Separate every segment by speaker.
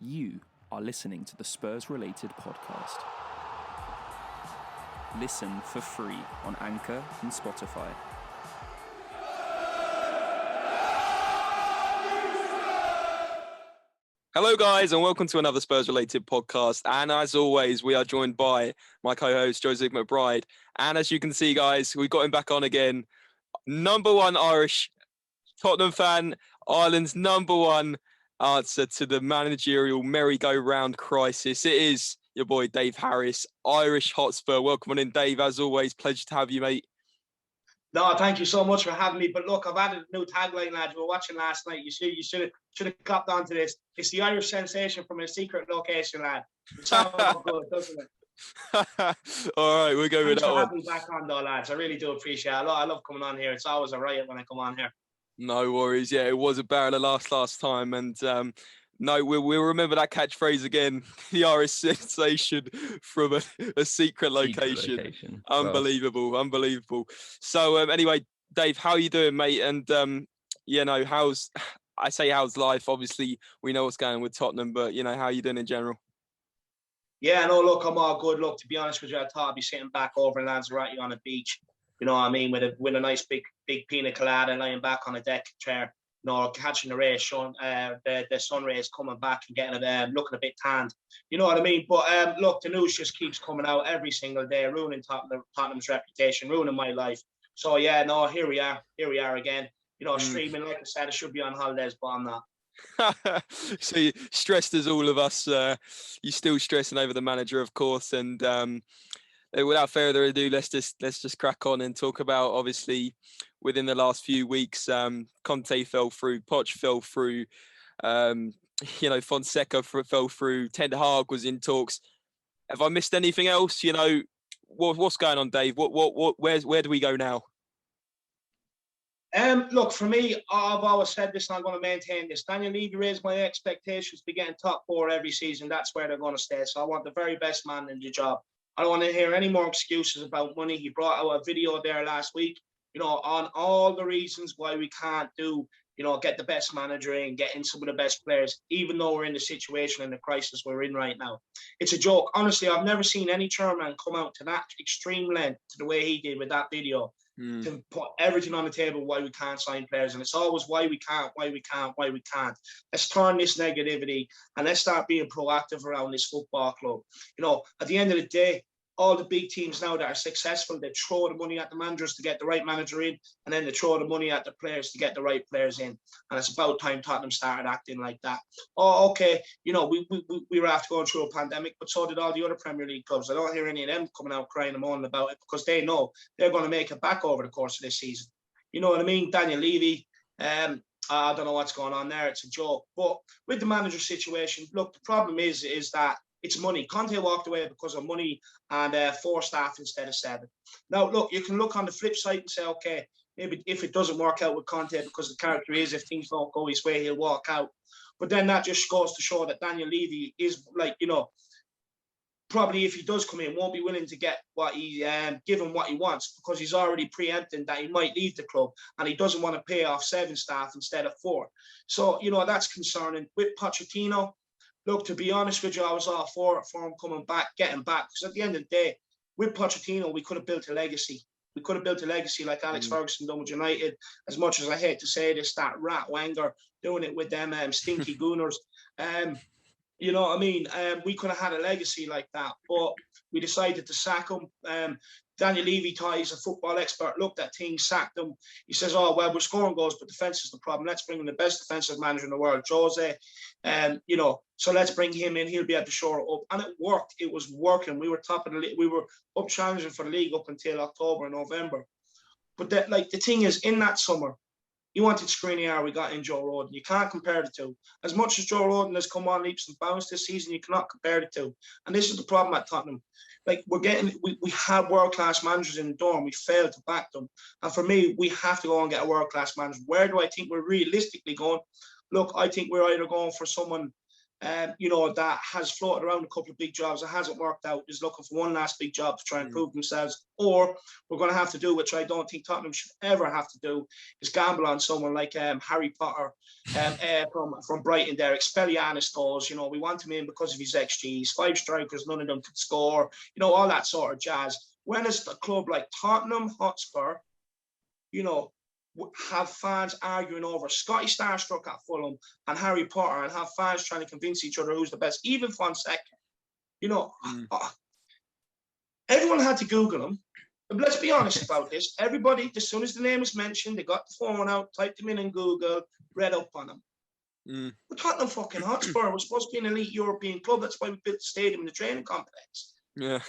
Speaker 1: You are listening to the Spurs-Related podcast. Listen for free on Anchor and Spotify.
Speaker 2: Hello guys and welcome to another Spurs-Related podcast, and as always we are joined by my co-host Joseph McBride, and as you can see guys, we got him back on again. Number one Irish Tottenham fan, Ireland's number one answer to the managerial merry-go-round crisis. It is your boy Dave Harris, Irish Hotspur. Welcome on in, Dave. As always, pleasure to have you, mate.
Speaker 3: No, thank you so much for having me. But look, I've added a new tagline, lads. We were watching last night. You should have clapped onto this. It's the Irish sensation from a secret location, lad. It sounds good, doesn't it?
Speaker 2: All right, we'll go with that one.
Speaker 3: Thanks for having me back on, though, lads. I really do appreciate it. I love coming on here. It's always a riot when I come on here.
Speaker 2: No worries. Yeah, it was a barrel of last time, and no, we'll remember that catchphrase again. The Irish sensation from a secret location. Unbelievable. So anyway, Dave, how are you doing, mate? And how's life? Obviously, we know what's going on with Tottenham, but how are you doing in general?
Speaker 3: Yeah, no, look, I'm all good. Look, to be honest with you, I thought I'd be sitting back over in Lanzarote on a beach. You know what I mean, with a nice big pina colada, lying back on a deck chair. Catching the rays, showing the sun rays coming back and getting it, looking a bit tanned. You know what I mean? But look, the news just keeps coming out every single day, ruining Tottenham's reputation, ruining my life. So yeah, no, here we are again. Streaming, like I said, I should be on holidays, but I'm not.
Speaker 2: So you're stressed as all of us. You're still stressing over the manager, of course. And without further ado, let's just crack on and talk about, obviously, within the last few weeks, Conte fell through, Poch fell through, Fonseca fell through, Ten Hag was in talks. Have I missed anything else? What's going on, Dave? Where do we go now?
Speaker 3: Look, for me, I've always said this, and I'm going to maintain this. Daniel Levy raised my expectations to be getting top four every season. That's where they're going to stay. So I want the very best man in the job. I don't want to hear any more excuses about money. He brought out a video there last week, on all the reasons why we can't get the best manager in, get in some of the best players, even though we're in the situation and the crisis we're in right now. It's a joke. Honestly, I've never seen any chairman come out to that extreme length to the way he did with that video to put everything on the table why we can't sign players. And it's always why we can't. Let's turn this negativity and let's start being proactive around this football club. At the end of the day, all the big teams now that are successful, they throw the money at the managers to get the right manager in, and then they throw the money at the players to get the right players in. And it's about time Tottenham started acting like that. Oh, okay, we were after going through a pandemic, but so did all the other Premier League clubs. I don't hear any of them coming out crying and moaning about it because they know they're going to make it back over the course of this season. You know what I mean? Daniel Levy, I don't know what's going on there. It's a joke. But with the manager situation, look, the problem is that it's money. Conte walked away because of money and 4 staff instead of 7. Now, look, you can look on the flip side and say, okay, maybe if it doesn't work out with Conte, because the character is, if things don't go his way, he'll walk out. But then that just goes to show that Daniel Levy is probably if he does come in, won't be willing to get what he give him what he wants, because he's already preempting that he might leave the club and he doesn't want to pay off 7 staff instead of 4. So, that's concerning. With Pochettino, look, to be honest with you, I was all for him coming back, getting back. Because at the end of the day, with Pochettino, we could have built a legacy. We could have built a legacy like Alex Ferguson done with United. As much as I hate to say this, that rat Wenger doing it with them stinky gooners. You know what I mean? We could have had a legacy like that. But we decided to sack him. Daniel Levy thought he's a football expert, looked at things, sacked him. He says, oh, well, we're scoring goals, but defence is the problem. Let's bring in the best defensive manager in the world, Jose. So let's bring him in. He'll be able to shore it up. And it worked. It was working. We were top of the league. We were up challenging for the league up until October and November. But the thing is, in that summer, you wanted Skriniar, we got in Joe Rodon. You can't compare the two. As much as Joe Rodon has come on leaps and bounds this season, you cannot compare the two. And this is the problem at Tottenham. We have world-class managers in the door and we failed to back them. And for me, we have to go and get a world-class manager. Where do I think we're realistically going? Look, I think we're either going for someone that has floated around a couple of big jobs that hasn't worked out, is looking for one last big job to try and prove themselves. Or we're going to have to do, which I don't think Tottenham should ever have to do, is gamble on someone like Harry Potter from Brighton there, Expelliarmus goals. We want him in because of his XGs, 5 strikers, none of them could score, all that sort of jazz. When it's a club like Tottenham Hotspur, have fans arguing over Scotty Starstruck at Fulham and Harry Potter, and have fans trying to convince each other who's the best, even Fonseca. Everyone had to Google him. But let's be honest about this. Everybody, as soon as the name was mentioned, they got the phone out, typed him in Google, read up on him. But Tottenham fucking Hotspur was supposed to be an elite European club. That's why we built the stadium and the training complex.
Speaker 2: Yeah.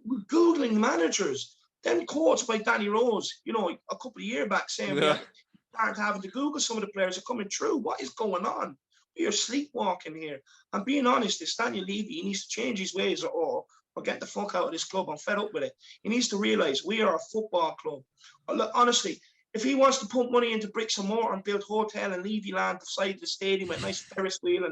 Speaker 3: We're Googling managers. Then quotes by Danny Rose, a couple of years back saying we aren't having to Google some of the players are coming through. What is going on? We are sleepwalking here. And being honest, this Daniel Levy, he needs to change his ways or get the fuck out of this club. I'm fed up with it. He needs to realise we are a football club. Look, honestly, if he wants to pump money into bricks and mortar and build hotel and Levy land beside the stadium with a nice Ferris wheel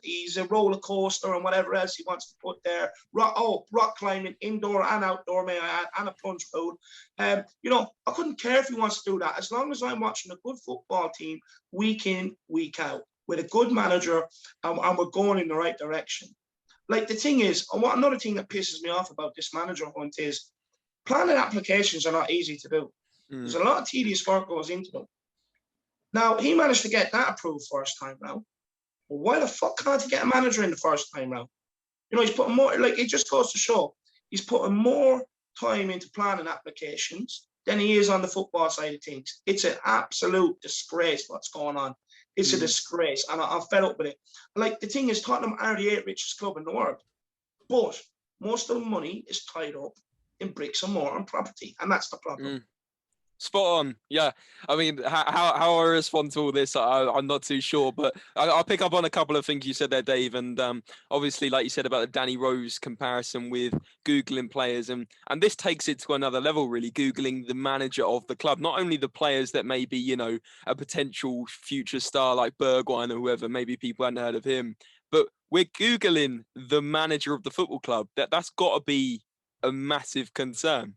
Speaker 3: he's a roller coaster and whatever else he wants to put there, rock climbing, indoor and outdoor, may I add, and a plunge pool. I couldn't care if he wants to do that, as long as I'm watching a good football team week in, week out, with a good manager, and we're going in the right direction. Like, the thing is, another thing that pisses me off about this manager hunt is planning applications are not easy to do. There's a lot of tedious work goes into them. Now, he managed to get that approved first time round. Well, why the fuck can't he get a manager in the first time round? He's putting more, it just goes to show, he's putting more time into planning applications than he is on the football side of things. It's an absolute disgrace what's going on. It's a disgrace, and I'm fed up with it. The thing is, Tottenham are the 8th richest club in the world, but most of the money is tied up in bricks and mortar and property, and that's the problem.
Speaker 2: Spot on. Yeah. I mean, how I respond to all this, I'm not too sure, but I'll pick up on a couple of things you said there, Dave. And obviously, like you said about the Danny Rose comparison with Googling players. And this takes it to another level, really, Googling the manager of the club, not only the players that may be, a potential future star like Bergwijn or whoever, maybe people hadn't heard of him, but we're Googling the manager of the football club. That's got to be a massive concern,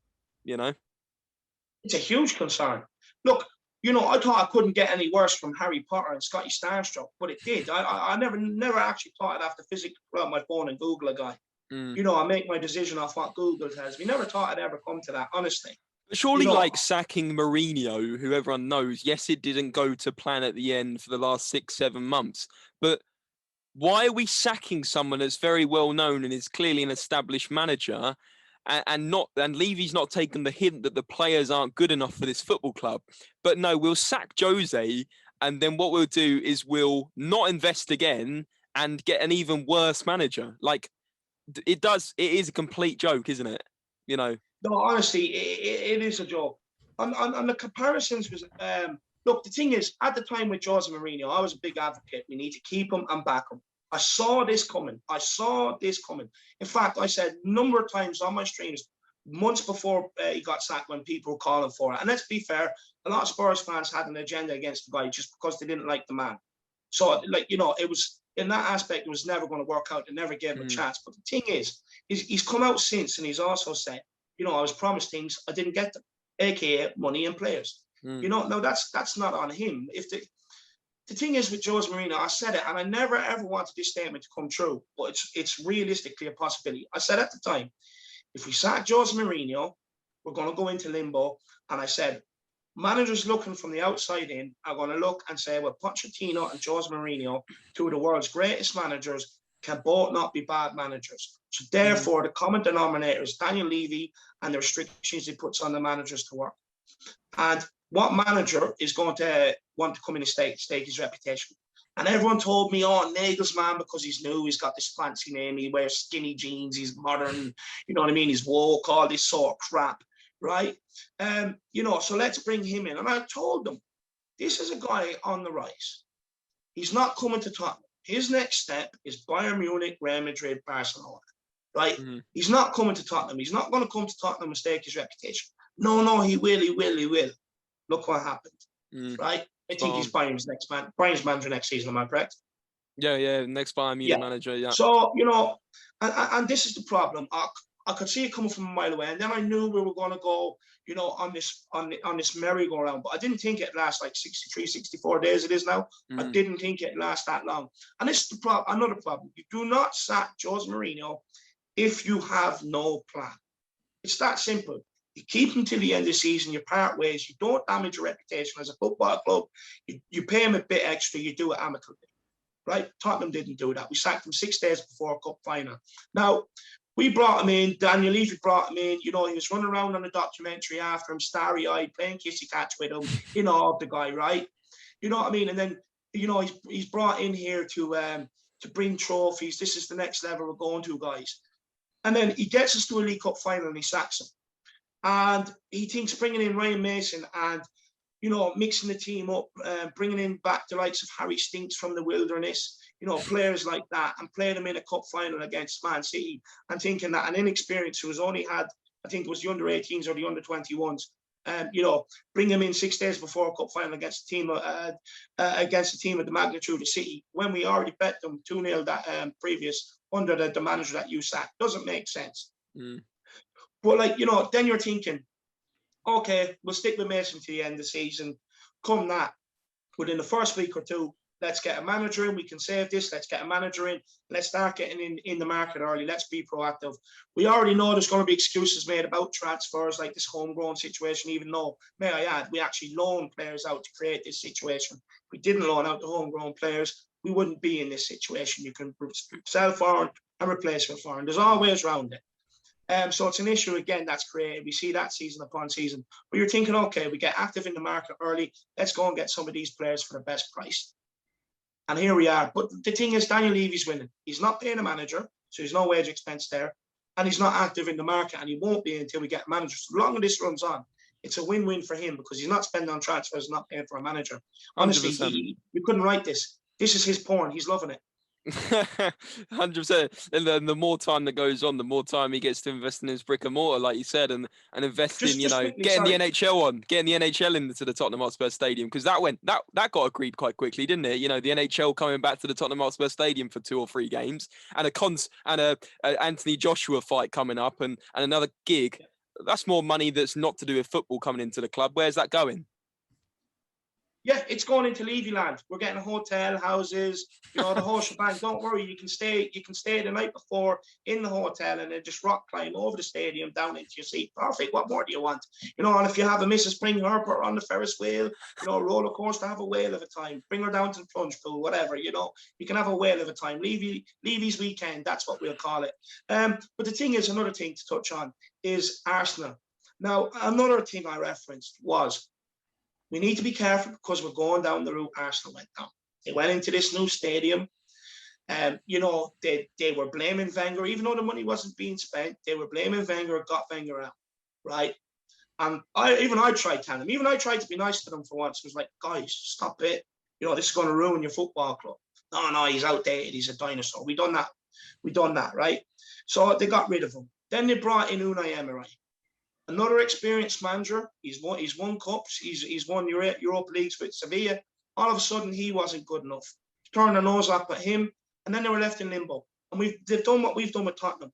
Speaker 3: It's a huge concern. Look, I thought I couldn't get any worse from Harry Potter and Scotty Starstruck, but it did. I never actually thought I'd have to physically pull out my phone and Google a guy. I make my decision off what Google tells me. Never thought I'd ever come to that, honestly.
Speaker 2: Surely, sacking Mourinho, who everyone knows, yes, it didn't go to plan at the end for the last 6-7 months, but why are we sacking someone that's very well known and is clearly an established manager? And Levy's not taken the hint that the players aren't good enough for this football club. But no, we'll sack Jose, and then what we'll do is we'll not invest again and get an even worse manager. It is a complete joke, isn't it? No, honestly,
Speaker 3: it is a joke. On the comparisons was look, the thing is, at the time with Jose Mourinho, I was a big advocate. We need to keep him and back him. I saw this coming. In fact, I said a number of times on my streams, months before he got sacked, when people were calling for it. And let's be fair, a lot of Spurs fans had an agenda against the guy just because they didn't like the man. So, it was, in that aspect, it was never going to work out. They never gave him a chance. But the thing is he's come out since, and he's also said, I was promised things, I didn't get them, aka money and players. No, that's not on him. The thing is with Jose Mourinho, I said it, and I never ever wanted this statement to come true, but it's realistically a possibility. I said at the time, if we sack Jose Mourinho, we're going to go into limbo. And I said, managers looking from the outside in are going to look and say, well, Pochettino and Jose Mourinho, two of the world's greatest managers, can both not be bad managers. So therefore, the common denominator is Daniel Levy and the restrictions he puts on the managers to work. And what manager is going to want to come in and stake his reputation? And everyone told me, Nagelsmann, because he's new, he's got this fancy name, he wears skinny jeans, he's modern, you know what I mean? He's woke, all this sort of crap, right? So let's bring him in. And I told them, this is a guy on the rise. He's not coming to Tottenham. His next step is Bayern Munich, Real Madrid, Barcelona, right? He's not coming to Tottenham. He's not going to come to Tottenham and stake his reputation. No, he will. Look what happened, right? I think he's Bayern's manager next season, am I correct?
Speaker 2: Yeah. Next Bayern Munich manager. Yeah.
Speaker 3: So, and this is the problem. I could see it coming from a mile away, and then I knew we were going to go, on this merry-go-round. But I didn't think it'd last like 63, 64 days. It is now. I didn't think it'd last that long. And this is the problem. Another problem. You do not sack Jose Mourinho if you have no plan. It's that simple. You keep him till the end of the season. You part ways. You don't damage your reputation as a football club. You pay him a bit extra. You do it amicably. Right? Tottenham didn't do that. We sacked him 6 days before a cup final. Now, we brought him in. Daniel Levy brought him in. He was running around on the documentary after him, starry-eyed, playing kissy catch with him, the guy, right? You know what I mean? And then, he's brought in here to bring trophies. This is the next level we're going to, guys. And then he gets us to a League Cup final and he sacks him. And he thinks bringing in Ryan Mason and, mixing the team up, bringing in back the likes of Harry Stinks from the wilderness, players like that, and playing them in a cup final against Man City, and thinking that an inexperienced who has only had, I think it was the under-18s or the under-21s, bring him in 6 days before a cup final against a team of the magnitude of City, when we already bet them 2-0 that previous under the manager that you sacked, doesn't make sense. But then you're thinking, okay, we'll stick with Mason to the end of the season. Come that, within the first week or two, let's get a manager in. We can save this. Let's get a manager in. Let's start getting in the market early. Let's be proactive. We already know there's going to be excuses made about transfers, like this homegrown situation, even though, may I add, we actually loaned players out to create this situation. If we didn't loan out the homegrown players, we wouldn't be in this situation. You can sell foreign and replace with foreign. There's always around it. So it's an issue, again, that's created. We see that season upon season. But you're thinking, okay, we get active in the market early. Let's go and get some of these players for the best price. And here we are. But the thing is, Daniel Levy's winning. He's not paying a manager, so there's no wage expense there. And he's not active in the market, and he won't be until we get a manager. So long as this runs on, it's a win-win for him because he's not spending on transfers, not paying for a manager. Honestly, we couldn't write this. This is his porn. He's loving it.
Speaker 2: 100%. And then the more time that goes on, the more time he gets to invest in his brick and mortar, like you said, and invest in, getting the NHL into the Tottenham Hotspur Stadium, because that got agreed quite quickly, didn't it? The NHL coming back to the Tottenham Hotspur Stadium for 2 or 3 games, and a Anthony Joshua fight coming up, and another gig. That's more money that's not to do with football coming into the club. Where's that going?
Speaker 3: Yeah, it's going into Levy land. We're getting hotel, houses, the whole shebang. Don't worry, you can stay the night before in the hotel and then just rock climb over the stadium down into your seat. Perfect. What more do you want? And if you have a Mrs. Bring her, put her on the Ferris wheel, roller coaster, have a whale of a time. Bring her down to the plunge pool, whatever, you can have a whale of a time. Levy's weekend, that's what we'll call it. But the thing is, another thing to touch on is Arsenal. Now, another thing I referenced was, we need to be careful because we're going down the route Arsenal went down. They went into this new stadium. They were blaming Wenger, even though the money wasn't being spent. They were blaming Wenger, got Wenger out, right? And I tried telling them, even I tried to be nice to them for once. I was like, guys, stop it. This is going to ruin your football club. No, he's outdated. He's a dinosaur. We done that, right? So they got rid of him. Then they brought in Unai Emery. Another experienced manager. He's won cups. He's won Europa Leagues with Sevilla. All of a sudden, he wasn't good enough. Turned their nose up at him, and then they were left in limbo. And they've done what we've done with Tottenham.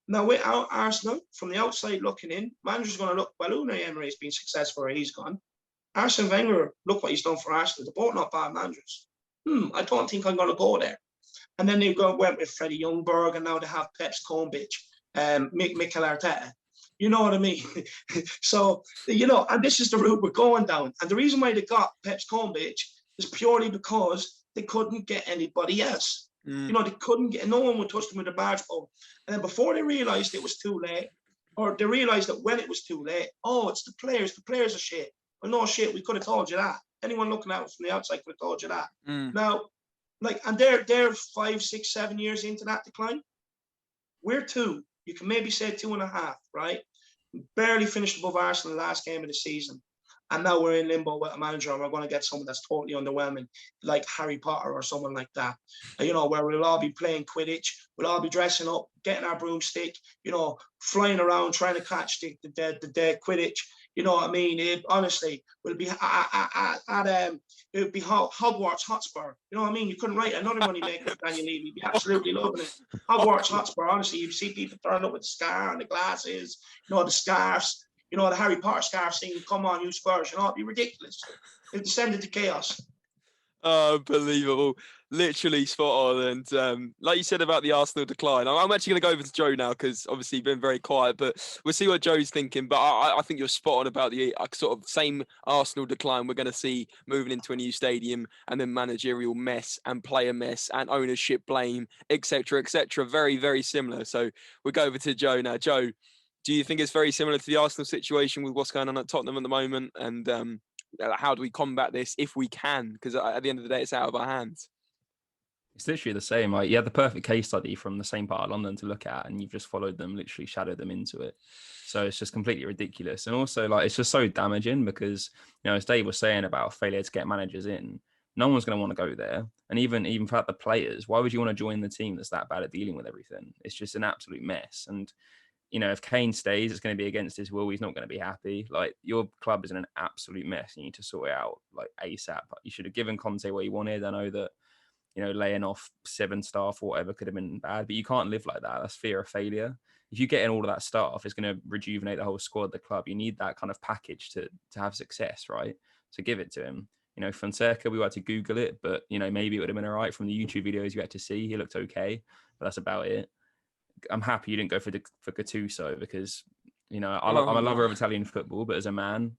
Speaker 3: Now, with Arsenal, from the outside looking in, manager's going to look, well, Unai Emery's been successful where he's gone. Arsene Wenger, look what he's done for Arsenal. They're both not bad managers. I don't think I'm going to go there. And then they went with Freddie Ljungberg, and now they have Pep's Kombich, Mikel Arteta. You know what I mean? So, and this is the route we're going down. And the reason why they got Pep's Kombich is purely because they couldn't get anybody else. They couldn't get, no one would touch them with a barge pole. And then before they realised it was too late, or they realised that when it was too late, it's the players are shit. Well, no shit, we could have told you that. Anyone looking at it from the outside could have told you that. Now, and they're 5, 6, 7 years into that decline. We're 2. You can maybe say 2.5, right? We barely finished above Arsenal the last game of the season. And now we're in limbo with a manager, and we're going to get someone that's totally underwhelming, like Harry Potter or someone like that. Where we'll all be playing Quidditch, we'll all be dressing up, getting our broomstick, flying around, trying to catch the dead Quidditch, You know what I mean? It honestly will be it would be Hogwarts Hotspur. You know what I mean? You couldn't write another money maker than Daniel Levy. You'd be absolutely loving it. Hogwarts Hotspur. Honestly, you see people turn up with the scar and the glasses. You know, the scarves. You know, the Harry Potter scarf saying, "Come on, you Spurs." You know, it'd be ridiculous. It descended to chaos.
Speaker 2: Unbelievable. Literally spot on. And like you said about the Arsenal decline, I'm actually going to go over to Joe now because obviously you've been very quiet, but we'll see what Joe's thinking. But I think you're spot on about the sort of same Arsenal decline we're going to see moving into a new stadium, and then managerial mess and player mess and ownership blame, etc., etc. Very, very similar. So we'll go over to Joe now. Joe, do you think it's very similar to the Arsenal situation with what's going on at Tottenham at the moment? And how do we combat this if we can? Because at the end of the day, it's out of our hands.
Speaker 4: It's literally the same. Like, you had the perfect case study from the same part of London to look at, and you've just followed them, literally shadowed them into it. So it's just completely ridiculous. And also, like, it's just so damaging because, you know, as Dave was saying about failure to get managers in, no one's going to want to go there. And even for the players, why would you want to join the team that's that bad at dealing with everything? It's just an absolute mess. And, you know, if Kane stays, it's going to be against his will. He's not going to be happy. Like, your club is in an absolute mess. You need to sort it out, like, ASAP. You should have given Conte what he wanted. I know that, you know, laying off 7 staff or whatever could have been bad, but you can't live like that. That's fear of failure. If you get in all of that staff, it's going to rejuvenate the whole squad, the club. You need that kind of package to have success, right? So give it to him. You know, Fonseca, we had to Google it, but, you know, maybe it would have been all right from the YouTube videos you had to see. He looked okay, but that's about it. I'm happy you didn't go for Gattuso because, you know, I'm a lover of Italian football, but as a man,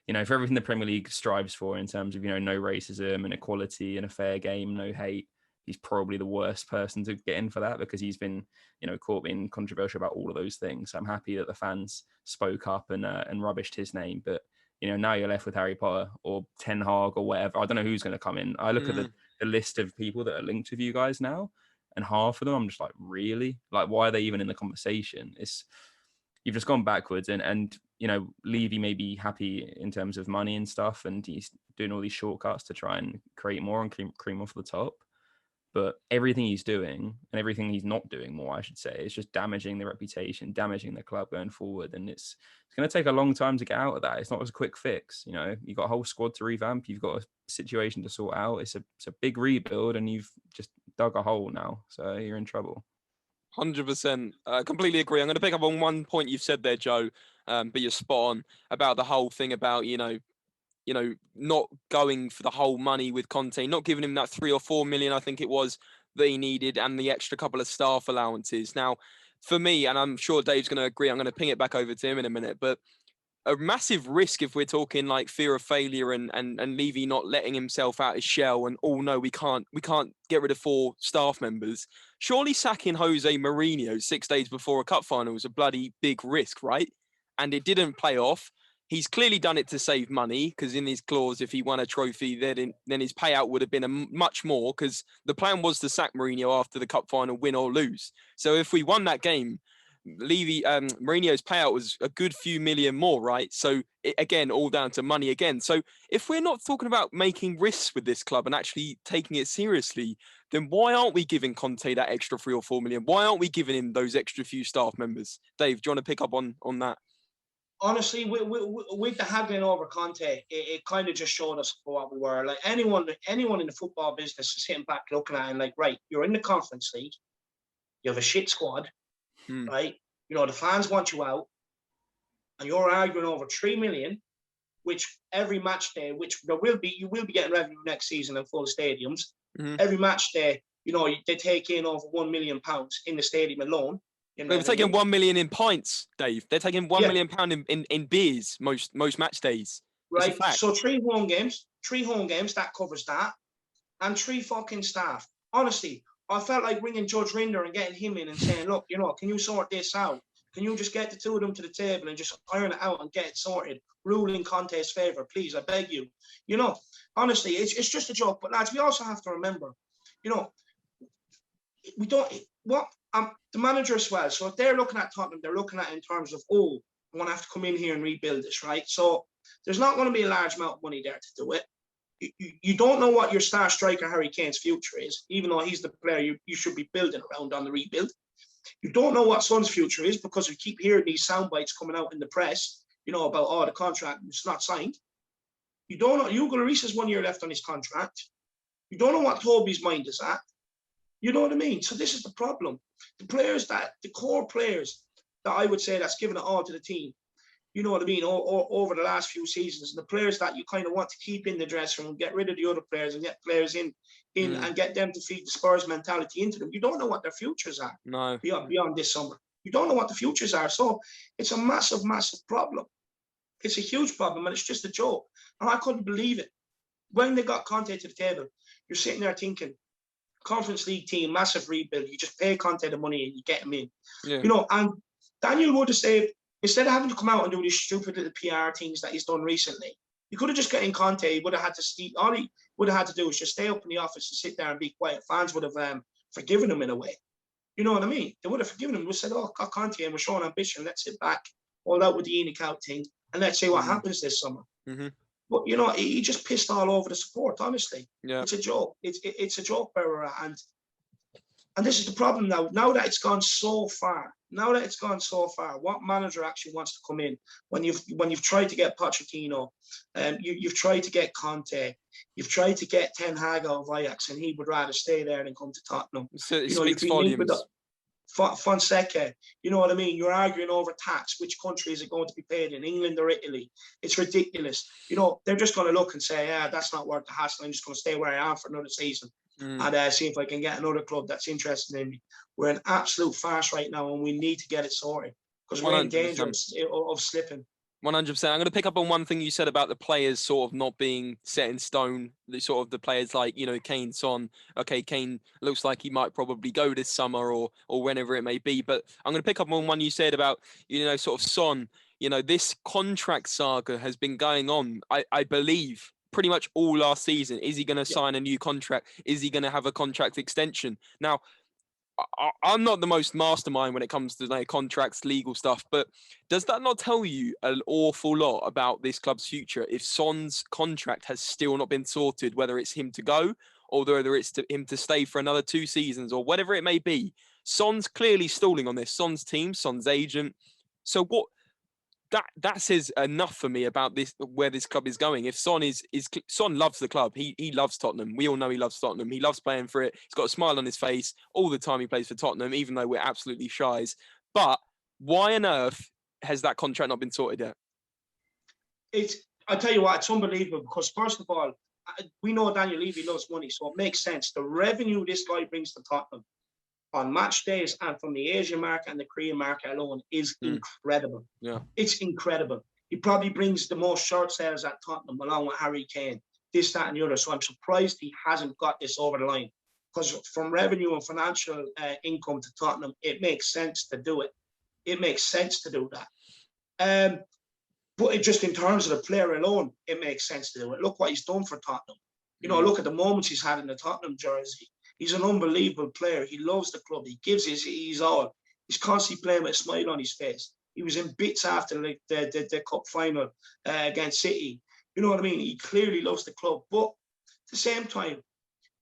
Speaker 4: you know, for everything the Premier League strives for in terms of, you know, no racism and equality and a fair game, no hate, he's probably the worst person to get in for that because he's been, you know, caught being controversial about all of those things. So I'm happy that the fans spoke up and rubbished his name. But, you know, now you're left with Harry Potter or Ten Hag or whatever. I don't know who's going to come in. I look at the list of people that are linked with you guys now, and half of them, I'm just like, really? Like, why are they even in the conversation? You've just gone backwards. And you know, Levy may be happy in terms of money and stuff, and he's doing all these shortcuts to try and create more and cream off the top. But everything he's doing and everything he's not doing more, I should say, is just damaging the reputation, damaging the club going forward. And it's going to take a long time to get out of that. It's not a quick fix. You know, you've got a whole squad to revamp. You've got a situation to sort out. It's a big rebuild, and you've just dug a hole now. So you're in trouble.
Speaker 2: 100%. I completely agree. I'm going to pick up on one point you've said there, Joe, but you're spot on about the whole thing about, you know, not going for the whole money with Conte, not giving him that 3 or 4 million, I think it was, that he needed, and the extra couple of staff allowances. Now, for me, and I'm sure Dave's going to agree, I'm going to ping it back over to him in a minute, but a massive risk if we're talking like fear of failure and Levy not letting himself out his shell and, oh no, we can't get rid of 4 staff members. Surely sacking Jose Mourinho 6 days before a cup final was a bloody big risk, right? And it didn't play off. He's clearly done it to save money because in his clause, if he won a trophy, then his payout would have been much more because the plan was to sack Mourinho after the cup final, win or lose. So if we won that game, Mourinho's payout was a good few million more, right? So again, all down to money again. So if we're not talking about making risks with this club and actually taking it seriously, then why aren't we giving Conte that extra 3 or 4 million? Why aren't we giving him those extra few staff members? Dave, do you want to pick up on that?
Speaker 3: Honestly, with the haggling over Conte, it kind of just showed us what we were. Like anyone in the football business is sitting back looking at it and like, right, you're in the Conference League, you have a shit squad, right? You know, the fans want you out, and you're arguing over 3 million, which every match day, which you will be getting revenue next season in full stadiums. Every match day, you know, they take in over £1 million in the stadium alone.
Speaker 2: They're taking 1 million in pints, Dave. They're taking £1 million in beers most match days.
Speaker 3: Right. So 3 home games, that covers that, and 3 fucking staff. Honestly, I felt like ringing Judge Rinder and getting him in and saying, look, you know, can you sort this out? Can you just get the 2 of them to the table and just iron it out and get it sorted? Rule in Conte's favour, please, I beg you. You know, honestly, it's just a joke. But lads, we also have to remember, you know, the manager as well. So if they're looking at Tottenham, they're looking at it in terms of, oh, I'm going to have to come in here and rebuild this, right? So there's not going to be a large amount of money there to do it. You don't know what your star striker Harry Kane's future is, even though he's the player you should be building around on the rebuild. You don't know what Son's future is because we keep hearing these sound bites coming out in the press. about the contract, it's not signed. You don't know. Hugo Lloris has 1 year left on his contract. You don't know what Toby's mind is at. You know what I mean? So this is the problem. The core players that I would say that's given it all to the team, you know what I mean, over the last few seasons, and the players that you kind of want to keep in the dressing room, get rid of the other players and get players in and get them to feed the Spurs mentality into them. You don't know what their futures are beyond this summer. You don't know what the futures are. So it's a massive, massive problem. It's a huge problem, and it's just a joke. And I couldn't believe it. When they got Conte to the table, you're sitting there thinking, Conference League team, massive rebuild. You just pay Conte the money and you get him in. Yeah. And Daniel would have saved, instead of having to come out and do these stupid little PR things that he's done recently, he could have just got in Conte. He would have had to all he would have had to do was just stay up in the office and sit there and be quiet. Fans would have forgiven him in a way. You know what I mean? They would have forgiven him. We said, got Conte and we're showing ambition. Let's sit back, hold out with the Enoch out thing, and let's see what happens this summer. Mm-hmm. But, he just pissed all over the support, honestly. Yeah. It's a joke. It's a joke where we're at. And this is the problem now. Now that it's gone so far, what manager actually wants to come in when you've tried to get Pochettino, you've tried to get Conte, you've tried to get Ten Hag out of Ajax, and he would rather stay there than come to Tottenham.
Speaker 2: So it speaks volumes.
Speaker 3: Fonseca, you know what I mean? You're arguing over tax. Which country is it going to be paid in, England or Italy? It's ridiculous. They're just going to look and say, yeah, that's not worth the hassle. I'm just going to stay where I am for another season and see if I can get another club that's interested in me. We're in absolute farce right now, and we need to get it sorted because we're in danger of slipping.
Speaker 2: 100%. I'm going to pick up on one thing you said about the players sort of not being set in stone. The players like, Kane, Son. Okay, Kane looks like he might probably go this summer or whenever it may be. But I'm going to pick up on one you said about, sort of Son. This contract saga has been going on, I believe, pretty much all last season. Is he going to sign a new contract? Is he going to have a contract extension? Now, I'm not the most mastermind when it comes to contracts, legal stuff, but does that not tell you an awful lot about this club's future if Son's contract has still not been sorted, whether it's him to go or whether it's him to stay for another 2 seasons or whatever it may be? Son's clearly stalling on this. Son's team, Son's agent. So what? That says enough for me about this, where this club is going. If Son Son loves the club, he loves Tottenham. We all know he loves Tottenham. He loves playing for it. He's got a smile on his face all the time he plays for Tottenham, even though we're absolutely shies. But why on earth has that contract not been sorted yet?
Speaker 3: I tell you what, it's unbelievable because first of all, we know Daniel Levy loves money, so it makes sense. The revenue this guy brings to Tottenham on match days and from the Asian market and the Korean market alone is incredible. Yeah, it's incredible. He probably brings the most short sales at Tottenham along with Harry Kane, this, that and the other. So I'm surprised he hasn't got this over the line because from revenue and financial income to Tottenham, it makes sense to do it. It makes sense to do that. But just in terms of the player alone, it makes sense to do it. Look what he's done for Tottenham. Look at the moments he's had in the Tottenham jersey. He's an unbelievable player. He loves the club. He gives his all. He's constantly playing with a smile on his face. He was in bits after the cup final against City. You know what I mean? He clearly loves the club. But at the same time,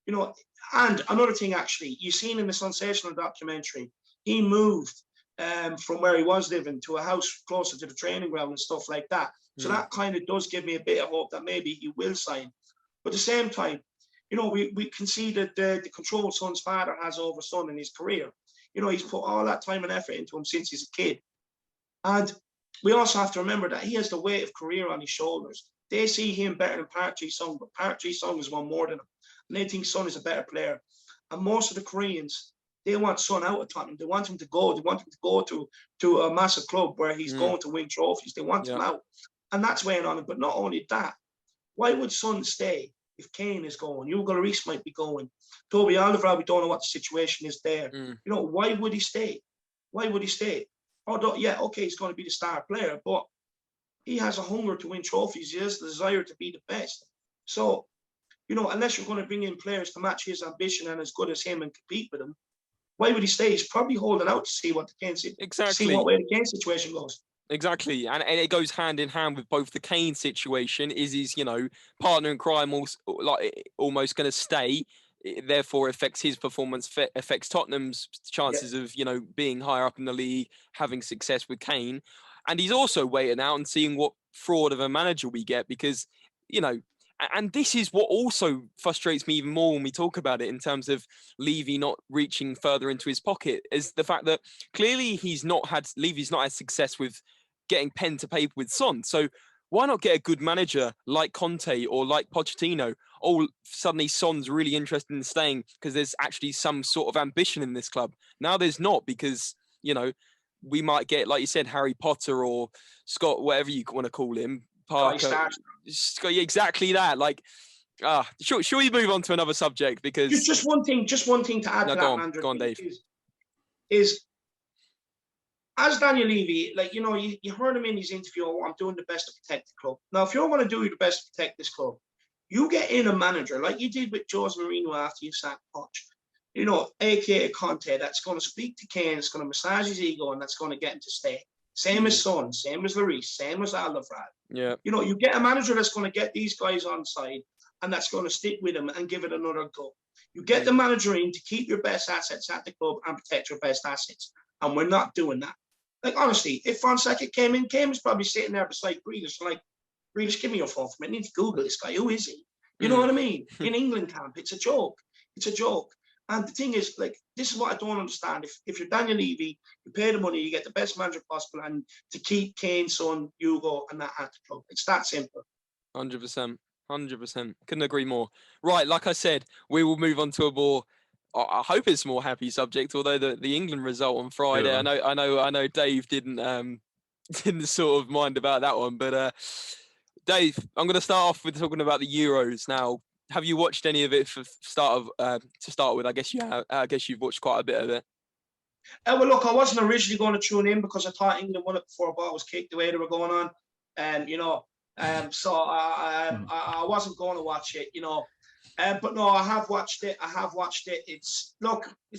Speaker 3: and another thing actually, you've seen in the sensational documentary, he moved from where he was living to a house closer to the training ground and stuff like that. So that kind of does give me a bit of hope that maybe he will sign. But at the same time, we can see that the control Son's father has over Son in his career. He's put all that time and effort into him since he's a kid. And we also have to remember that he has the weight of career on his shoulders. They see him better than Park Ji-sung, but Park Ji-sung has won more than him. And they think Son is a better player. And most of the Koreans, they want Son out of Tottenham. They want him to go. They want him to go to a massive club where he's going to win trophies. They want him out. And that's weighing on him. But not only that, why would Son stay? If Kane is going, Hugo Lloris might be going. Toby Alderweireld, we don't know what the situation is there. Why would he stay? Why would he stay? Although, okay, he's going to be the star player, but he has a hunger to win trophies. He has the desire to be the best. So, unless you're going to bring in players to match his ambition and as good as him and compete with him, why would he stay? He's probably holding out to see what see what way the Kane situation goes.
Speaker 2: Exactly, and it goes hand in hand with both the Kane situation. Is his, partner in crime almost going to stay? It therefore affects his performance, affects Tottenham's chances of, being higher up in the league, having success with Kane. And he's also waiting out and seeing what fraud of a manager we get, because, you know, and this is what also frustrates me even more when we talk about it in terms of Levy not reaching further into his pocket, is the fact that clearly Levy's not had success with getting pen to paper with Son. So why not get a good manager like Conte or like Pochettino? Oh, suddenly Son's really interested in staying because there's actually some sort of ambition in this club. Now there's not, because, you know, we might get, like you said, Harry Potter or Scott, whatever you want to call him, Parker. Exactly that. Like, should we move on to another subject? Because
Speaker 3: just one thing to add to that,
Speaker 2: go on, Dave.
Speaker 3: Is as Daniel Levy, like, you know, you heard him in his interview, oh, I'm doing the best to protect the club. Now, if you're going to do the best to protect this club, you get in a manager like you did with Jose Mourinho after you sacked Poch, you know, aka Conte, that's going to speak to Kane, that's going to massage his ego, and that's going to get him to stay. Same as Son, same as Lloris, same as Alderweireld.
Speaker 2: Yeah.
Speaker 3: You know, you get a manager that's going to get these guys on side and that's going to stick with them and give it another go. You get the manager in to keep your best assets at the club and protect your best assets. And we're not doing that. Like, honestly, if Fonseca came in, Kane was probably sitting there beside Grealish, like, Grealish, give me your phone for a minute. I need to Google this guy. Who is he? You know what I mean? In England camp, it's a joke. It's a joke. And the thing is, like, this is what I don't understand. If you're Daniel Levy, you pay the money, you get the best manager possible, and to keep Kane, Son, Hugo, and that at the club. It's that simple.
Speaker 2: 100%. 100%. Couldn't agree more. Right, like I said, we will move on to a more, I hope it's a more happy subject, although the England result on Friday,
Speaker 4: Yeah.
Speaker 2: I know Dave didn't sort of mind about that one, but Dave, I'm going to start off with talking about the Euros now. Have you watched any of it to start with? I guess you have. I guess you've watched quite a bit of it.
Speaker 3: Well, look, I wasn't originally going to tune in because I thought England won it before a ball was kicked the way they were going on, and you know, so I wasn't going to watch it, you know. But no, I have watched it. It's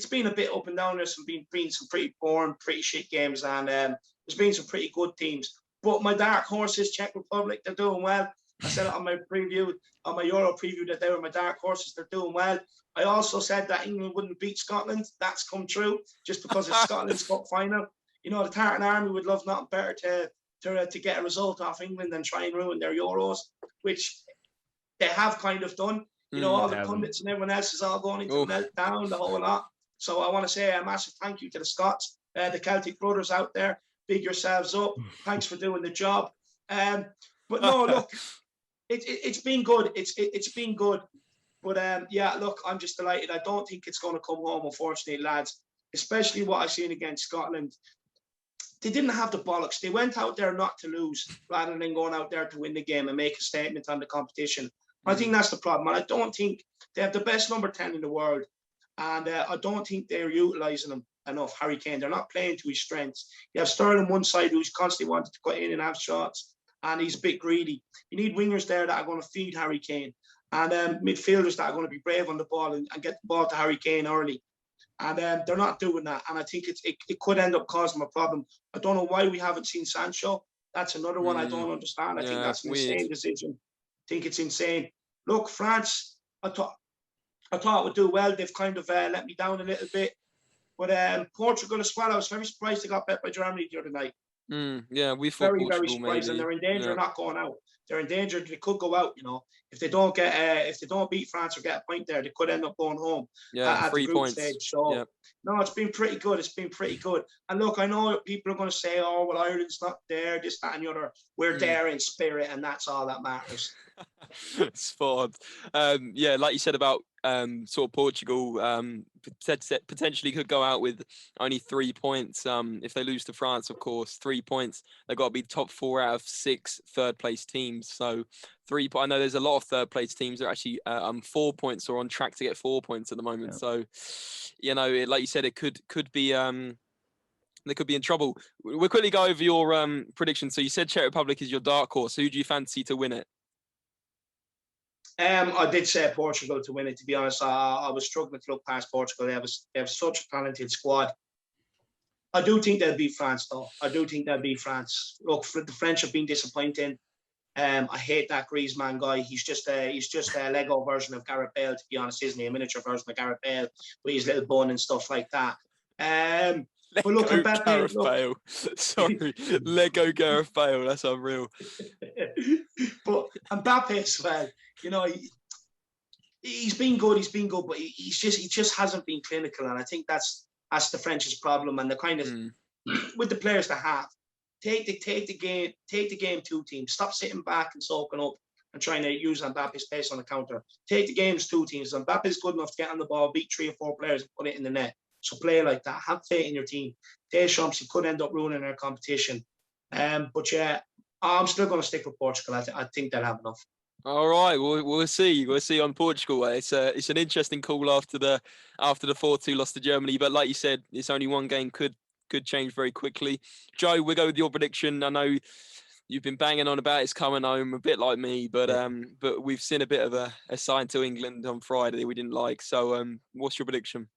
Speaker 3: been a bit up and down. There's been some pretty boring, pretty shit games, and there's been some pretty good teams. But my dark horses, Czech Republic, they're doing well. I said it on my preview, on my Euro preview, that they were my dark horses. They're doing well. I also said that England wouldn't beat Scotland. That's come true, just because it's Scotland's cup final. You know, the Tartan Army would love nothing better to get a result off England than try and ruin their Euros, which they have kind of done. You know, all the pundits and everyone else is all going into meltdown, the whole lot. So I want to say a massive thank you to the Scots, the Celtic brothers out there. Big yourselves up. Thanks for doing the job. But no, look, it's been good. It's been good. But yeah, look, I'm just delighted. I don't think it's going to come home, unfortunately, lads. Especially what I've seen against Scotland. They didn't have the bollocks. They went out there not to lose, rather than going out there to win the game and make a statement on the competition. I think that's the problem. And I don't think they have the best number 10 in the world. And I don't think they're utilising him enough, Harry Kane. They're not playing to his strengths. You have Sterling one side who's constantly wanted to cut in and have shots, and he's a bit greedy. You need wingers there that are going to feed Harry Kane, and midfielders that are going to be brave on the ball and get the ball to Harry Kane early. And they're not doing that. And I think it could end up causing them a problem. I don't know why we haven't seen Sancho. That's another one I don't understand. I think that's an insane decision. I think it's insane. Look, France, I thought it would do well. They've kind of let me down a little bit. But Portugal as well, I was very surprised they got bet by Germany the other night.
Speaker 2: Yeah, we thought
Speaker 3: very
Speaker 2: Portugal
Speaker 3: surprised,
Speaker 2: maybe.
Speaker 3: And they're in danger of not going out. They're in danger. They could go out. You know, if they don't beat France or get a point there, they could end up going home. At
Speaker 2: 3
Speaker 3: the group
Speaker 2: points.
Speaker 3: stage. So no, it's been pretty good. It's been pretty good. And look, I know people are going to say, "Oh, well, Ireland's not there. This, that, and the other." We're there in spirit, and that's all that matters.
Speaker 2: Spot on. Yeah, like you said about sort of Portugal, potentially could go out with only 3 points. If they lose to France, of course, 3 points. They've got to be top 4 out of 6 third place teams. So I know there's a lot of third place teams that are actually 4 points or on track to get 4 points at the moment. So, you know, like you said, it could be they could be in trouble. We'll quickly go over your predictions. So you said Czech Republic is your dark horse. Who do you fancy to win it?
Speaker 3: I did say Portugal to win it, to be honest. I was struggling to look past Portugal. They have such a talented squad. I do think they'll beat France, though. I do think they'll beat France. Look, the French have been disappointing. I hate that Griezmann guy. He's just a Lego version of Gareth Bale, to be honest, isn't he? A miniature version of Gareth Bale with his little bun and stuff like that. But look,
Speaker 2: Lego
Speaker 3: Mbappe,
Speaker 2: Gareth
Speaker 3: look.
Speaker 2: Bale. Sorry, Lego Gareth Bale. That's unreal.
Speaker 3: But Mbappe as well, you know, he's been good, but he just hasn't been clinical, and I think that's the French's problem, and the kind of with the players they have, take the game two teams. Stop sitting back and soaking up and trying to use Mbappe's pace on the counter. Take the games two teams. Mbappe's good enough to get on the ball, beat 3 or 4 players, and put it in the net. So play like that. Have faith in your team. Deschamps, you could end up ruining their competition. But yeah, I'm still going to stick with Portugal. I think they'll have enough.
Speaker 2: All right, we'll see. We'll see on Portugal. It's an interesting call after the 4-2 loss to Germany. But like you said, it's only one game. Could change very quickly. Joe, we'll go with your prediction. I know you've been banging on about it's coming home, a bit like me, but we've seen a bit of a sign to England on Friday that we didn't like. So what's your prediction?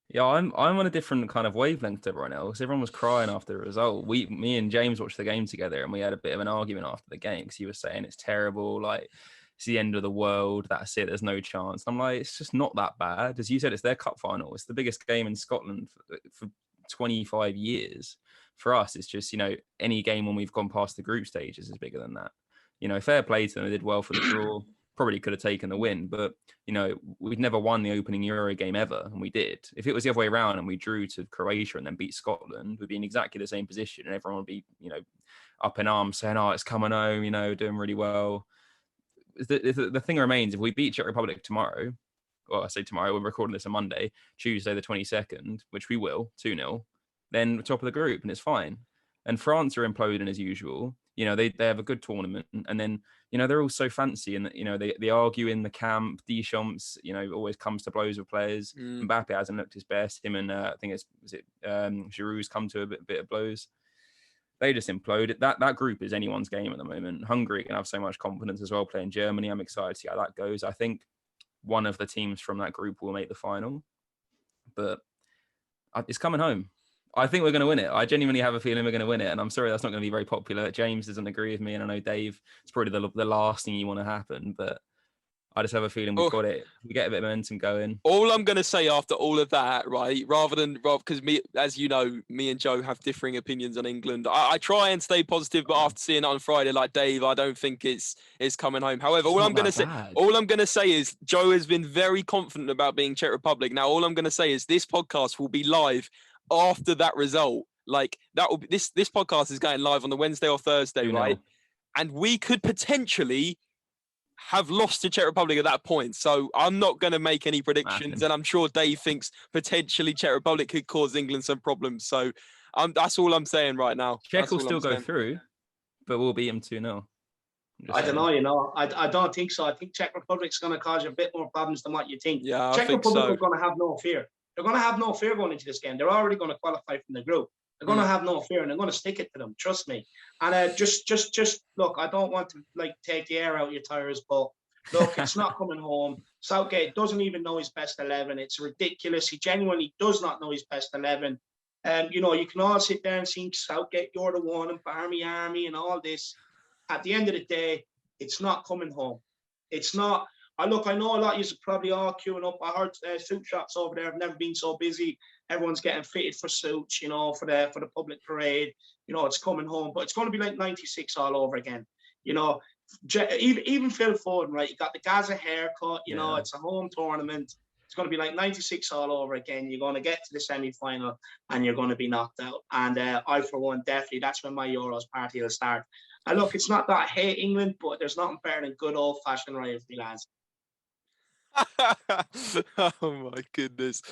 Speaker 4: Yeah, I'm on a different kind of wavelength to everyone else. Everyone was crying after the result. Me and James watched the game together, and we had a bit of an argument after the game because he was saying it's terrible, like it's the end of the world. That's it. There's no chance. And I'm like, it's just not that bad. As you said, it's their cup final. It's the biggest game in Scotland for 25 years. For us, it's just, you know, any game when we've gone past the group stages is bigger than that. You know, fair play to them. They did well for the draw. Probably could have taken the win, but you know, we'd never won the opening Euro game ever, and we did. If it was the other way around and we drew to Croatia and then beat Scotland, we'd be in exactly the same position, and everyone would be, you know, up in arms saying, "Oh, it's coming home," you know, doing really well. The thing remains: if we beat Czech Republic tomorrow, or I say tomorrow, we're recording this on Monday, Tuesday the 22nd, which we will 2-0, then we're top of the group and it's fine. And France are imploding as usual. You know, they have a good tournament, and then, you know, they're all so fancy, and, you know, they argue in the camp. Deschamps, you know, always comes to blows with players. Mbappe hasn't looked his best. Him and I think Giroud's come to a bit of blows. They just implode. That group is anyone's game at the moment. Hungary can have so much confidence as well playing Germany. I'm excited to see how that goes. I think one of the teams from that group will make the final, but it's coming home. I think we're going to win it. I genuinely have a feeling we're going to win it. And I'm sorry that's not going to be very popular. James doesn't agree with me. And I know Dave, it's probably the last thing you want to happen. But I just have a feeling we've got it. We get a bit of momentum going.
Speaker 2: All I'm going to say after all of that, right, because me, as you know, me and Joe have differing opinions on England. I try and stay positive, but after seeing it on Friday, like Dave, I don't think it's coming home. However, all I'm going to say is Joe has been very confident about being Czech Republic. Now, all I'm going to say is this podcast will be live after that result. Like that will be this podcast is going live on the Wednesday or Thursday, right? And we could potentially have lost to Czech Republic at that point. So I'm not going to make any predictions. And I'm sure Dave thinks potentially Czech Republic could cause England some problems. So that's all I'm saying right now.
Speaker 4: Czech will still go through, but we'll beat them 2-0.
Speaker 3: I don't know, you know. I don't think so. I think Czech Republic's going to cause you a bit more problems than what you think.
Speaker 2: Yeah,
Speaker 3: Czech Republic are going to have no fear. They're going to have no fear going into this game. They're already going to qualify from the group. They're going to have no fear, and they're going to stick it to them. Trust me. And just look. I don't want to take the air out of your tires, but look, it's not coming home. Southgate doesn't even know his best 11. It's ridiculous. He genuinely does not know his best 11. You know, you can all sit there and think Southgate, you're the one, and Barmy Army, and all this. At the end of the day, it's not coming home. It's not. I know a lot of you are probably all queuing up. I heard suit shops over there have never been so busy. Everyone's getting fitted for suits, you know, for the public parade. You know, it's coming home, but it's going to be like 96 all over again. You know, even Phil Foden, right? You got the Gaza haircut. You know, it's a home tournament. It's going to be like 96 all over again. You're going to get to the semi-final and you're going to be knocked out. And I, for one, definitely, that's when my Euros party will start. And look, it's not that I hate England, but there's nothing better than good old-fashioned rivalry, lads.
Speaker 2: Oh my goodness.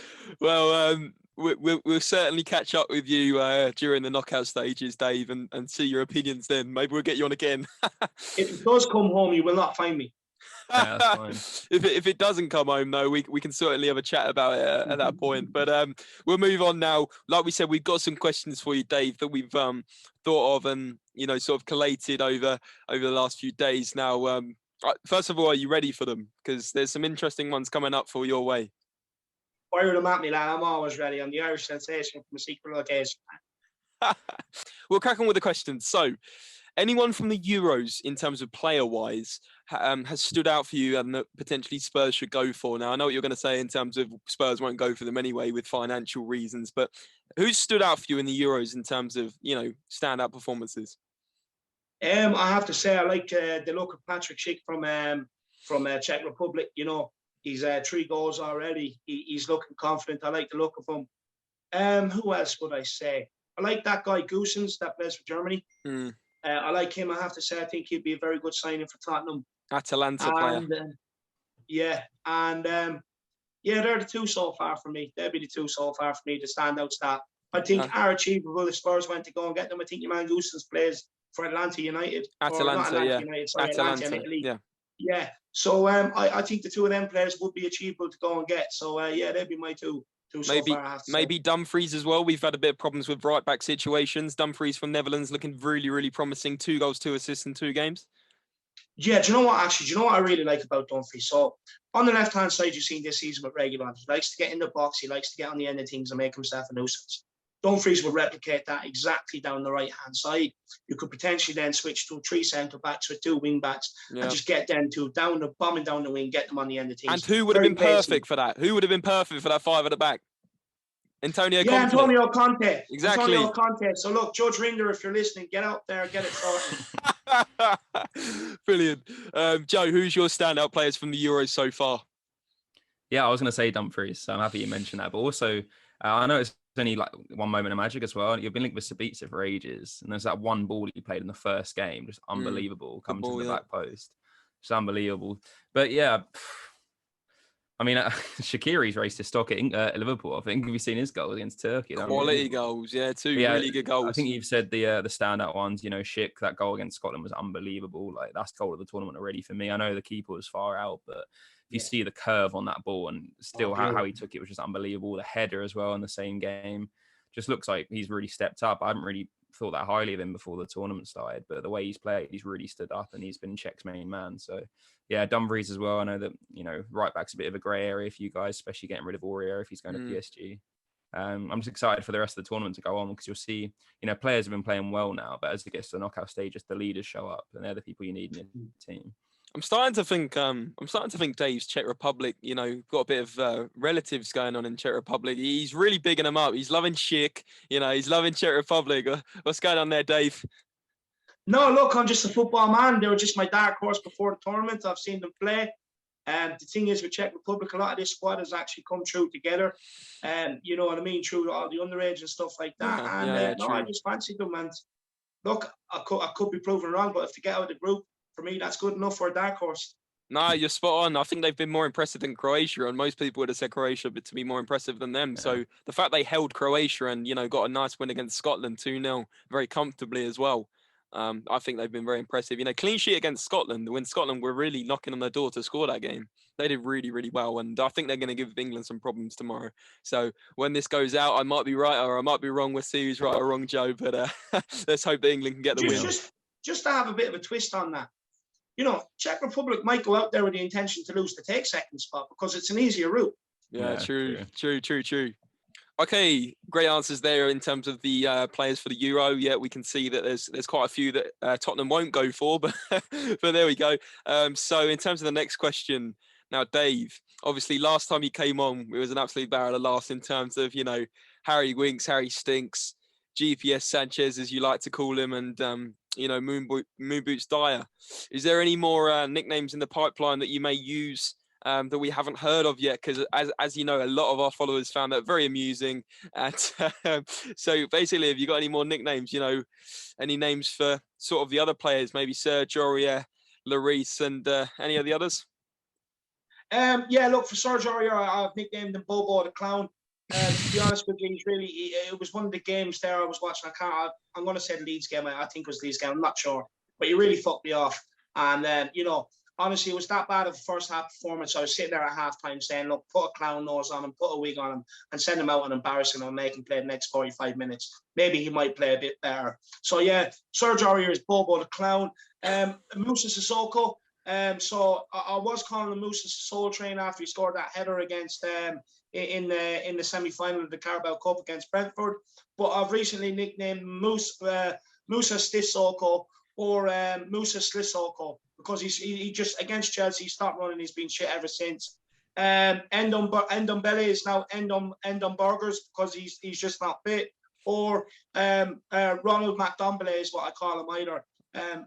Speaker 2: Well, we'll certainly catch up with you during the knockout stages, Dave, and see your opinions then. Maybe we'll get you on again.
Speaker 3: If it does come home, you will not find me.
Speaker 4: Yeah, that's fine.
Speaker 2: If it doesn't come home, though, we can certainly have a chat about it at that point. But we'll move on now. Like we said, we've got some questions for you, Dave, that we've thought of and, you know, sort of collated over the last few days now. First of all, are you ready for them? Because there's some interesting ones coming up for your way.
Speaker 3: Fire them at me, lad. I'm always ready. I'm the Irish sensation from a secret location.
Speaker 2: We'll crack on with the questions. So, anyone from the Euros in terms of player-wise has stood out for you and that potentially Spurs should go for? Now, I know what you're going to say in terms of Spurs won't go for them anyway with financial reasons, but who's stood out for you in the Euros in terms of, standout performances?
Speaker 3: I have to say I like the look of Patrick Schick from Czech Republic. He's 3 goals already. He's looking confident. I like the look of him. Who else would I say? I like that guy Goossens that plays for Germany. I like him. I have to say I think he'd be a very good signing for Tottenham.
Speaker 2: Atalanta player.
Speaker 3: They're the 2 so far for me. They'll be the 2 so far for me, the standouts that I think are achievable if Spurs went to go and get them. I think your man Goossens plays for Atlanta United.
Speaker 2: Atalanta
Speaker 3: in Italy.
Speaker 2: Yeah.
Speaker 3: So I think the 2 of them players would be achievable to go and get. So they'd be my two so far.
Speaker 2: Maybe Dumfries as well. We've had a bit of problems with right back situations. Dumfries from Netherlands looking really, really promising. 2 goals, 2 assists in 2 games.
Speaker 3: Yeah, do you know what? Actually, do you know what I really like about Dumfries? So on the left-hand side, you've seen this season with Reguilon. He likes to get in the box. He likes to get on the end of things and make himself a nuisance. Dumfries would replicate that exactly down the right-hand side. You could potentially then switch to 3 centre-backs with 2 wing-backs and just get them bombing down the wing, get them on the end of things.
Speaker 2: And who would have been perfect for that? Who would have been perfect for that 5 at the back? Antonio
Speaker 3: Conte.
Speaker 2: Exactly.
Speaker 3: Antonio Conte. So look, Judge Rinder, if you're listening, get out there, get it sorted.
Speaker 2: Brilliant. Joe, who's your standout players from the Euros so far?
Speaker 4: Yeah, I was going to say Dumfries, so I'm happy you mentioned that. But also, I know it's only like one moment of magic as well. You've been linked with Sabitzer for ages, and there's that one ball he played in the first game, just unbelievable, coming to the back post. It's unbelievable. But yeah, I mean, Shaqiri's raced his stock at Liverpool. I think. Have you seen his goal against Turkey?
Speaker 2: Quality goals, 2 really good goals.
Speaker 4: I think you've said the standout ones. Schick, that goal against Scotland was unbelievable. Like, that's goal of the tournament already for me. I know the keeper was far out, but if you see the curve on that ball and still how he took it was just unbelievable. The header as well in the same game just looks like he's really stepped up. I haven't really thought that highly of him before the tournament started, but the way he's played, he's really stood up and he's been Czech's main man. So yeah, Dumfries as well. I know that, right back's a bit of a grey area for you guys, especially getting rid of Aurier if he's going to PSG. I'm just excited for the rest of the tournament to go on because you'll see, players have been playing well now, but as it gets to the knockout stages, the leaders show up and they're the people you need in your team.
Speaker 2: I'm starting to think Dave's Czech Republic, got a bit of relatives going on in Czech Republic. He's really bigging them up. He's loving Schick, he's loving Czech Republic. What's going on there, Dave?
Speaker 3: No, look, I'm just a football man. They were just my dark horse before the tournament. I've seen them play. The thing is with Czech Republic, a lot of this squad has actually come through together. You know what I mean? Through all the underage and stuff like that. I just fancied them. And look, I could be proven wrong, but if they get out of the group, for me, that's good enough for a dark horse.
Speaker 2: No, you're spot on. I think they've been more impressive than Croatia, and most people would have said Croatia to be more impressive than them. Yeah. So the fact they held Croatia and, got a nice win against Scotland 2-0 very comfortably as well. I think they've been very impressive. Clean sheet against Scotland, when Scotland were really knocking on their door to score that game. They did really, really well, and I think they're going to give England some problems tomorrow. So when this goes out, I might be right or I might be wrong. We'll see who's right or wrong, Joe, but let's hope that England can get the win.
Speaker 3: Just to have a bit of a twist on that. Czech Republic might go out there with the intention to lose to take second spot because it's an easier route.
Speaker 2: Yeah, true. Okay, great answers there in terms of the players for the Euro. Yeah, we can see that there's quite a few that Tottenham won't go for, but there we go. So in terms of the next question, now Dave, obviously last time you came on, it was an absolute barrel of laughs in terms of Harry Winks, Harry Stinks, GPS Sanchez as you like to call him, and Moon Boots Dyer. Is there any more nicknames in the pipeline that you may use that we haven't heard of yet? Because as you know, a lot of our followers found that very amusing. And so basically, have you got any more nicknames? Any names for sort of the other players, maybe Serge Aurier, Lloris, and any of the others?
Speaker 3: Look, for Serge Aurier, I've nicknamed him Bobo the Clown. To be honest with you, it was one of the games there I was watching. I'm going to say the Leeds game. I think it was Leeds game. I'm not sure. But he really fucked me off. And, honestly, it was that bad of a first half performance. I was sitting there at halftime saying, look, put a clown nose on him, put a wig on him, and send him out and embarrass him and make him play the next 45 minutes. Maybe he might play a bit better. So, yeah, Serge Aurier is Bobo the Clown. Moussa Sissoko. So I was calling him Moussa Soul Train after he scored that header against in the semi-final of the Carabao Cup against Brentford. But I've recently nicknamed Moussa Sissoko, or Musa Sissoko, because he just against Chelsea, he stopped running. He's been shit ever since. Ndombele is now Endon Burgers because he's just not fit. Or Ronald McDombele is what I call him either,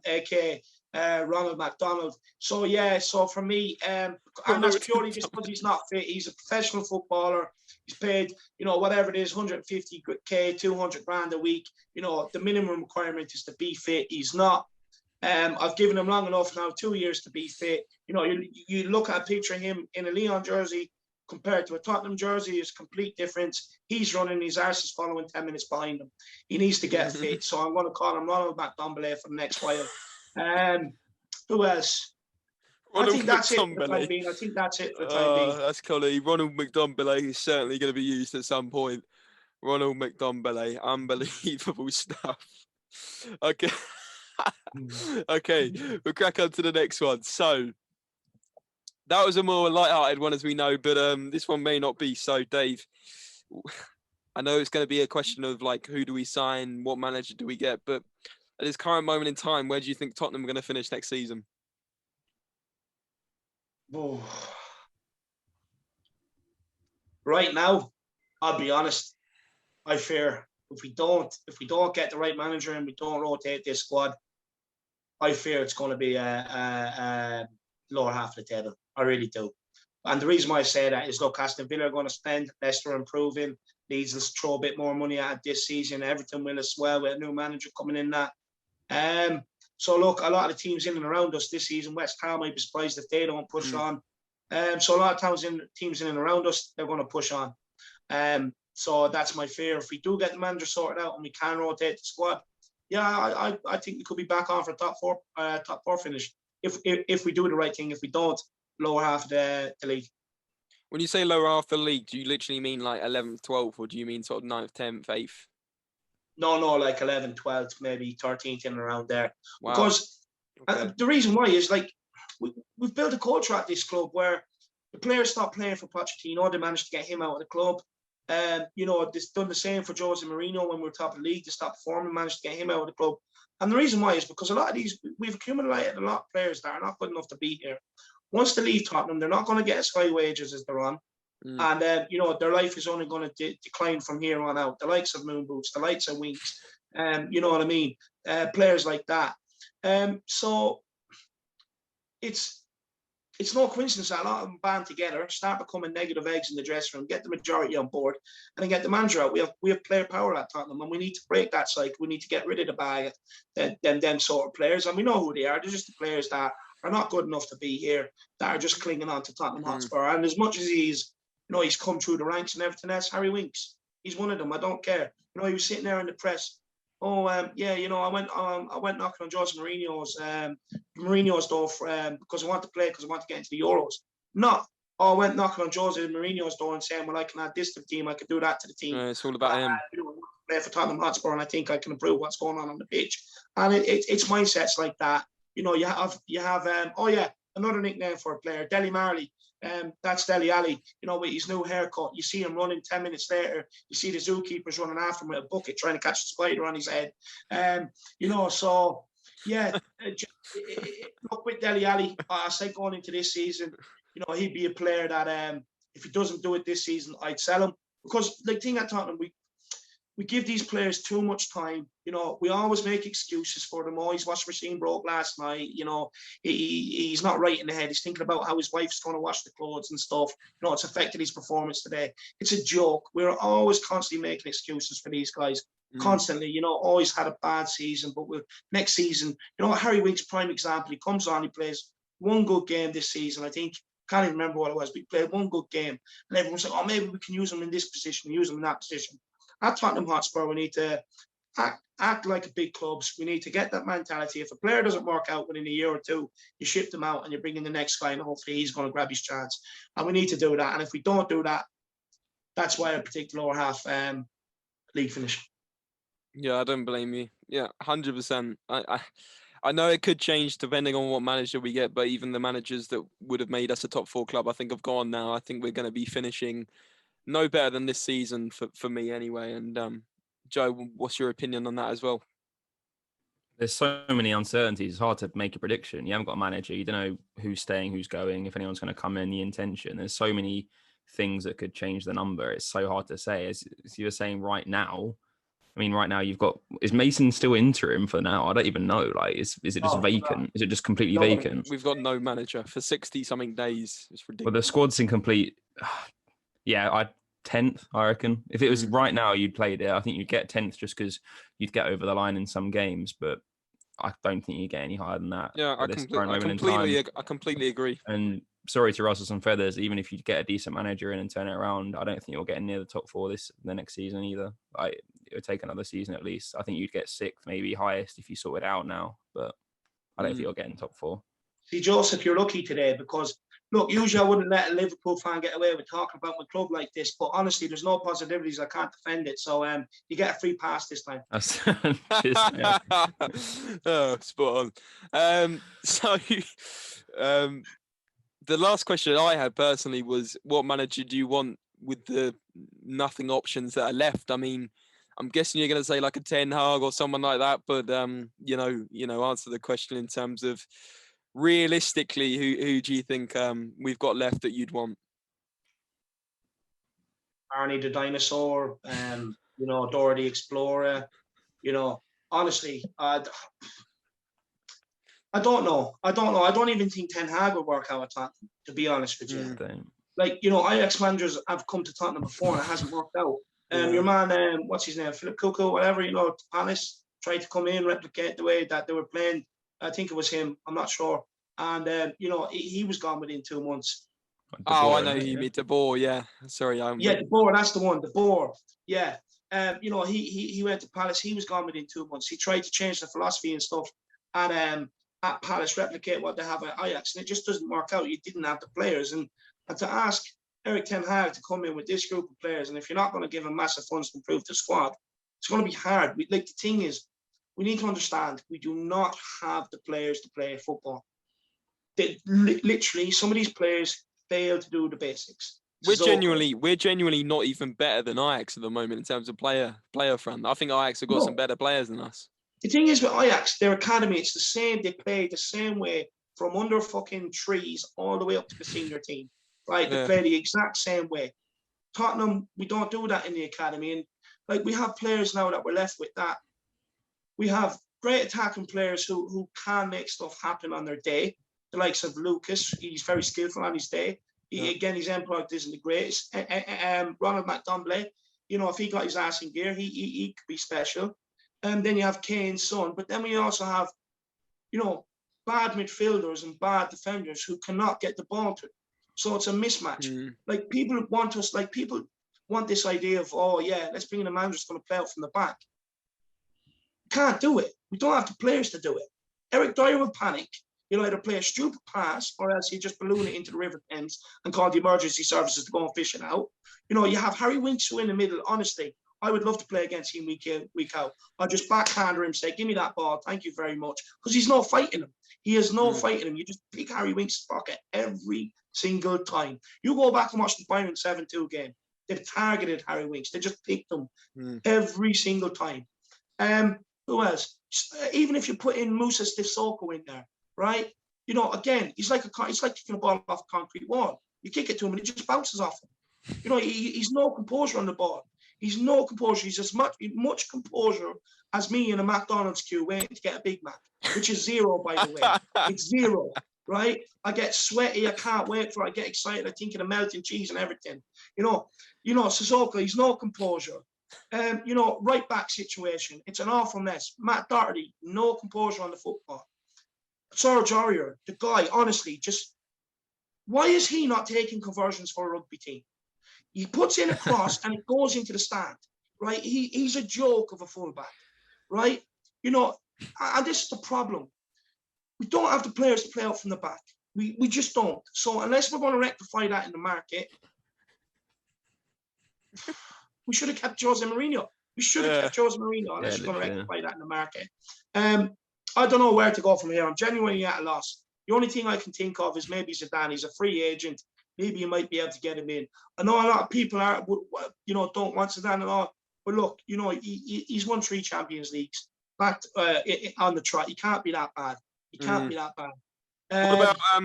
Speaker 3: aka Ronald McDonald. So yeah, so for me, and that's purely just because he's not fit. He's a professional footballer. He's paid, whatever it is, 150k, 200 grand a week. The minimum requirement is to be fit. He's not. I've given him long enough now, 2 years to be fit. You look at a picture of him in a Lyon jersey compared to a Tottenham jersey, it's a complete difference. He's running, his arse is following 10 minutes behind him. He needs to get fit. So I'm going to call him Ronald McDombele for the next while. Who else?
Speaker 2: Ronald
Speaker 3: I think that's it for the
Speaker 2: McDombele.
Speaker 3: time being. I think that's it for the time being.
Speaker 2: That's cool. Ronald McDombele is certainly going to be used at some point. Ronald McDombele, unbelievable stuff. Okay. Okay, we'll crack on to the next one. So that was a more light-hearted one, as we know, but this one may not be. So, Dave, I know it's going to be a question of like, who do we sign? What manager do we get? But at this current moment in time, where do you think Tottenham are going to finish next season?
Speaker 3: Oh. Right now, I'll be honest. I fear if we don't get the right manager and we don't rotate this squad, I fear it's going to be a lower half of the table. I really do. And the reason why I say that is, look, Aston Villa are going to spend, Leicester improving, Leeds will throw a bit more money at it this season, Everton will as well with a new manager coming in that. So look, a lot of the teams in and around us this season, West Ham, I'd be surprised if they don't push on. So a lot of teams in and around us, they're going to push on. So that's my fear. If we do get the manager sorted out and we can rotate the squad, yeah, I think we could be back on for top four finish if we do the right thing. If we don't, lower half of the league.
Speaker 2: When you say lower half of the league, do you literally mean like 11th, 12th, or do you mean sort of 9th, 10th, 8th?
Speaker 3: No, like 11th, 12th, maybe 13th in and around there.
Speaker 2: Wow.
Speaker 3: Because the reason why is like we've built a culture at this club where the players stopped playing for Pochettino. They managed to get him out of the club. It's done the same for Jose Mourinho when we were top of the league. They stopped performing, managed to get him out of the club. And the reason why is because a lot of these, we've accumulated a lot of players that are not good enough to be here. Once they leave Tottenham, they're not going to get as high wages as they're on. And, their life is only going to decline from here on out. The likes of Moon Boots, the likes of Winks, you know what I mean? Players like that. So it's no coincidence that a lot of them band together, start becoming negative eggs in the dressing room, get the majority on board, and then get the manager out. We have player power at Tottenham, and we need to break that cycle. We need to get rid of the bag, them sort of players. And we know who they are. They're just the players that are not good enough to be here, that are just clinging on to Tottenham Hotspur. And as much as he's come through the ranks and everything else, Harry Winks, he's one of them. I don't care. He was sitting there in the press. I went knocking on Jose Mourinho's door because I want to play, because I want to get into the Euros. I went knocking on Jose Mourinho's door and saying, well, I can add this to the team, I can do that to the team.
Speaker 2: It's all about him.
Speaker 3: I want to play for Tottenham Hotspur, and I think I can improve what's going on the pitch. And it's mindsets like that. You have another nickname for a player, Dele Marley. That's Dele Alli, with his new haircut. You see him running 10 minutes later. You see the zookeepers running after him with a bucket trying to catch a spider on his head. So, yeah, look, with Dele Alli, I say going into this season, he'd be a player that if he doesn't do it this season, I'd sell him. Because, like, thing at Tottenham, we give these players too much time. We always make excuses for them. Oh, his washing machine broke last night. He's not right in the head. He's thinking about how his wife's going to wash the clothes and stuff. It's affected his performance today. It's a joke. We're always constantly making excuses for these guys. Constantly, always had a bad season. But next season, Harry Winks, prime example. He comes on, he plays one good game this season. I think, can't even remember what it was, but he played one good game. And everyone's like, oh, maybe we can use him in this position, use him in that position. At Tottenham Hotspur, we need to act like a big clubs. We need to get that mentality. If a player doesn't work out within a year or two, you ship them out and you bring in the next guy, and hopefully he's going to grab his chance. And we need to do that. And if we don't do that, that's why I predict lower half league finish.
Speaker 2: Yeah, I don't blame you. Yeah, 100%. I know it could change depending on what manager we get, but even the managers that would have made us a top 4 club, I think have gone now. I think we're going to be finishing no better than this season for me anyway. And Joe, what's your opinion on that as well?
Speaker 4: There's so many uncertainties. It's hard to make a prediction. You haven't got a manager. You don't know who's staying, who's going, if anyone's going to come in, the intention. There's so many things that could change the number. It's so hard to say. As you were saying right now, I mean, right now you've got, is Mason still interim for now? I don't even know. Like, is it just vacant?
Speaker 3: No.
Speaker 4: Is it just completely
Speaker 3: No,
Speaker 4: vacant?
Speaker 2: We've got no manager for 60-something days. It's ridiculous.
Speaker 4: Well, the squad's incomplete. Yeah, 10th, I reckon. If it was right now, you'd played it. I think you'd get 10th just because you'd get over the line in some games, but I don't think you get any higher than that.
Speaker 2: Yeah, I completely agree.
Speaker 4: And sorry to rustle some feathers, even if you get a decent manager in and turn it around, I don't think you'll get near the top 4 the next season either. Like, it would take another season at least. I think you'd get 6th, maybe highest if you sort it out now, but I don't think you'll get in top 4.
Speaker 3: See, Joseph, you're lucky today because, look, usually I wouldn't let a Liverpool fan get away with talking about my club like this, but honestly, there's no positivities. I can't defend it. So you get a free pass this time.
Speaker 2: Oh, spot on. The last question I had personally was, what manager do you want with the nothing options that are left? I mean, I'm guessing you're going to say like a Ten Hag or someone like that, but answer the question in terms of realistically, who do you think we've got left that you'd want?
Speaker 3: Arnie the dinosaur, Dora the Explorer. Honestly, I don't know. I don't even think Ten Hag would work out at Tottenham, to be honest with you. Like, Ajax managers have come to Tottenham before and it hasn't worked out. Your man, what's his name, Philip Cuckoo, whatever, Palace tried to come in, replicate the way that they were playing. I think it was him. I'm not sure. And, he was gone within 2 months.
Speaker 2: I know you mean De Boer, yeah. Sorry.
Speaker 3: De Boer, that's the one, De Boer. Yeah. He went to Palace. He was gone within 2 months. He tried to change the philosophy and stuff. And at Palace, replicate what they have at Ajax. And it just doesn't work out. You didn't have the players. And to ask Erik ten Hag to come in with this group of players, and if you're not going to give him massive funds to improve the squad, it's going to be hard. The thing is, we need to understand we do not have the players to play football. Literally, some of these players fail to do the basics.
Speaker 2: We're genuinely not even better than Ajax at the moment in terms of player front. I think Ajax have got some better players than us.
Speaker 3: The thing is with Ajax, their academy, it's the same. They play the same way from under fucking trees all the way up to the senior team. Right? They play the exact same way. Tottenham, we don't do that in the academy. And we have players now that we're left with that. We have great attacking players who can make stuff happen on their day. The likes of Lucas, he's very skillful on his day. Again, his end product isn't the greatest. Ronald McDonald, if he got his ass in gear, he could be special. And then you have Kane's son. But then we also have, bad midfielders and bad defenders who cannot get the ball to. So it's a mismatch. People want this idea of, let's bring in a manager who's going to play out from the back. Can't do it. We don't have the players to do it. Eric Dyer will panic. He'll either play a stupid pass or else he'll just balloon it into the River Thames and call the emergency services to go and fish it out. You have Harry Winks who in the middle. Honestly, I would love to play against him week in, week out. I'll just backhander him, say, give me that ball. Thank you very much. Because he's not fighting him. He has no fighting him. You just pick Harry Winks' pocket every single time. You go back and watch the Bayern 7-2 game. They've targeted Harry Winks. They just picked him every single time. Who else? Even if you put in Musa Sissoko in there, right? Again, he's like kicking a ball off a concrete wall. You kick it to him and it just bounces off him. He's no composure on the ball. He's no composure. He's as much composure as me in a McDonald's queue waiting to get a Big Mac, which is 0, by the way. It's 0, right? I get sweaty. I can't wait for it. I get excited. I think of the melting cheese and everything. Sissoko, he's no composure. Right back situation. It's an awful mess. Matt Doherty, no composure on the football. Serge Aurier, the guy, honestly, why is he not taking conversions for a rugby team? He puts in a cross and it goes into the stand, right? He's a joke of a fullback, right? And this is the problem. We don't have the players to play out from the back. We just don't. So unless we're going to rectify that in the market, we should have kept Jose Mourinho. We should have kept Jose Mourinho unless we're going to rectify that in the market. I don't know where to go from here. I'm genuinely at a loss. The only thing I can think of is maybe Zidane. He's a free agent. Maybe you might be able to get him in. I know a lot of people don't want Zidane at all. But look, he's won 3 Champions Leagues. back on the trot. He can't be that bad. He can't be that bad.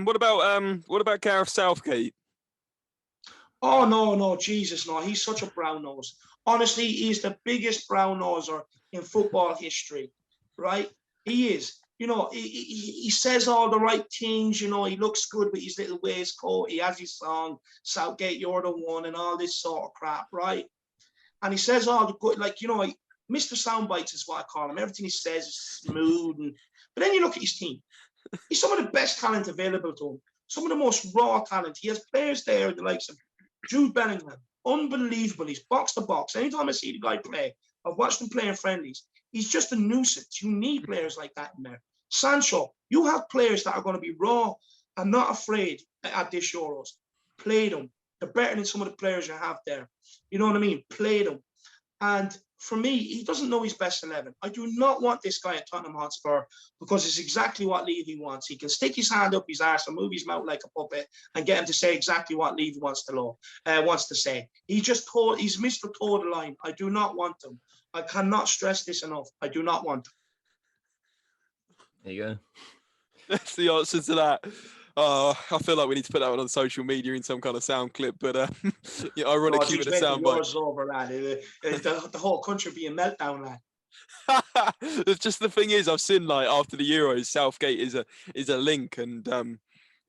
Speaker 2: What about Gareth Southgate?
Speaker 3: Oh no, Jesus, no! He's such a brown nose. Honestly, he's the biggest brown noser in football history, right? He is. You know, he says all the right things. You know, he looks good with his little waistcoat. He has his song, Southgate, you're the one, and all this sort of crap, right? And he says all the good, like, you know, Mr. Soundbites is what I call him. Everything he says is smooth. But then you look at his team. He's some of the best talent available to him. Some of the most raw talent. He has players there, the likes of Jude Bellingham. Unbelievable. He's box to box. Anytime I see the guy play, I've watched him play in friendlies. He's just a nuisance. You need players like that in there. Sancho, you have players that are going to be raw and not afraid at this Euros. Play them. They're better than some of the players you have there. You know what I mean? Play them. And for me, he doesn't know his best 11. I do not want this guy at Tottenham Hotspur because it's exactly what Levy wants. He can stick his hand up his arse and move his mouth like a puppet and get him to say exactly what Levy wants to say. He's Mr. Toe the line. I do not want him. I cannot stress this enough. I do not want him.
Speaker 4: There you go.
Speaker 2: That's the answer to that. I feel like we need to put that one on social media in some kind of sound clip, but yeah, ironically with a sound bite.
Speaker 3: Over, lad. The whole country be a meltdown, lad.
Speaker 2: It's just the thing is, I've seen like after the Euros, Southgate is a link, and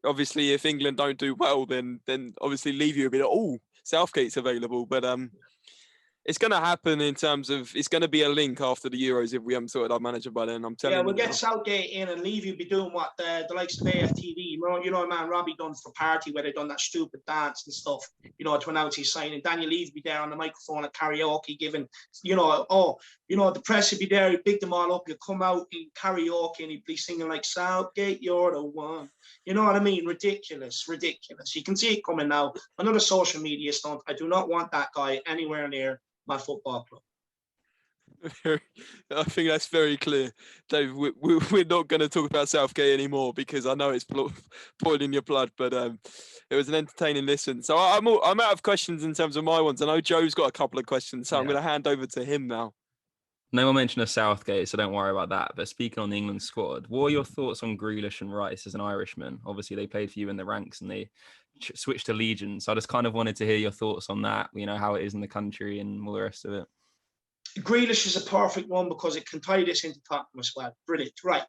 Speaker 2: obviously if England don't do well, then obviously Levy will be like, oh, Southgate's available, but it's going to happen in terms of it's going to be a link after the Euros if we haven't sorted our manager by then. I'm telling you.
Speaker 3: Yeah, we'll get Southgate in and Levy will be doing what the likes of AFTV, you know, man, Robbie done for Party where they done that stupid dance and stuff, you know, to announce his signing. Daniel Levy be there on the microphone at karaoke giving, the press would be there, he'd big them all up, he'll come out in karaoke and he'd be singing like, Southgate, you're the one. You know what I mean? Ridiculous. You can see it coming now. Another social media stunt. I do not want that guy anywhere near my football club.
Speaker 2: I think that's very clear, Dave. We're not going to talk about Southgate anymore because I know it's boiling your blood. But it was an entertaining listen. So I'm out of questions in terms of my ones. I know Joe's got a couple of questions, so I'm going to hand over to him now.
Speaker 4: No one mentioned of Southgate, so don't worry about that. But speaking on the England squad, what are your thoughts on Grealish and Rice as an Irishman? Obviously, they played for you in the ranks and they switched to Legion. So I just kind of wanted to hear your thoughts on that, you know, how it is in the country and all the rest of it.
Speaker 3: Grealish is a perfect one because it can tie this into Tottenham as well. Brilliant. Right.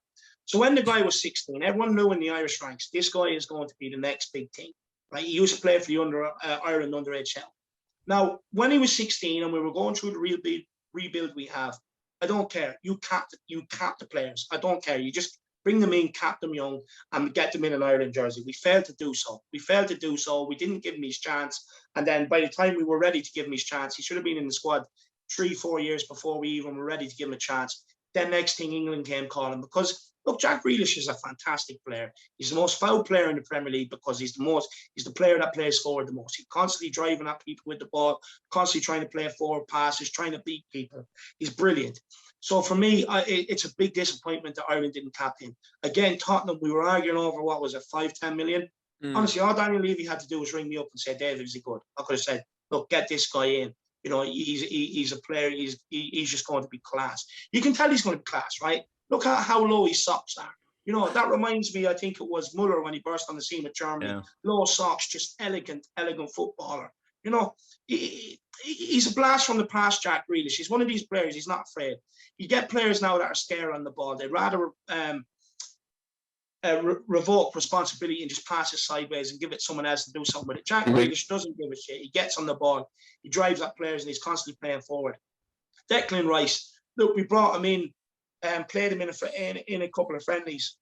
Speaker 3: So when the guy was 16, everyone knew in the Irish ranks, this guy is going to be the next big thing. Right? He used to play for the Ireland underage help. Now, when he was 16 and we were going through the rebuild we have, I don't care. You cap the players. I don't care. You just bring them in, cap them young, and get them in an Ireland jersey. We failed to do so. We didn't give him his chance. And then by the time we were ready to give him his chance, he should have been in the squad 3-4 years before we even were ready to give him a chance. Then next thing, England came calling because, look, Jack Grealish is a fantastic player. He's the most foul player in the Premier League because he's the player that plays forward the most. He's constantly driving at people with the ball, constantly trying to play forward passes, trying to beat people. He's brilliant. So for me, it's a big disappointment that Ireland didn't cap him. Again, Tottenham, we were arguing over, what was it, 5-10 million? Honestly, all Daniel Levy had to do was ring me up and say, David, is he good? I could have said, look, get this guy in. You know, he's a player. He's just going to be class. You can tell he's going to be class, right? Look at how low his socks are. You know, that reminds me, I think it was Muller when he burst on the scene with Germany. Yeah. Low socks, just elegant footballer. You know, he's a blast from the past, Jack Grealish. He's one of these players. He's not afraid. You get players now that are scared on the ball. They'd rather revoke responsibility and just pass it sideways and give it to someone else to do something with it. Jack Grealish doesn't give a shit. He gets on the ball. He drives at players and he's constantly playing forward. Declan Rice, look, we brought him in and played him in a couple of friendlies.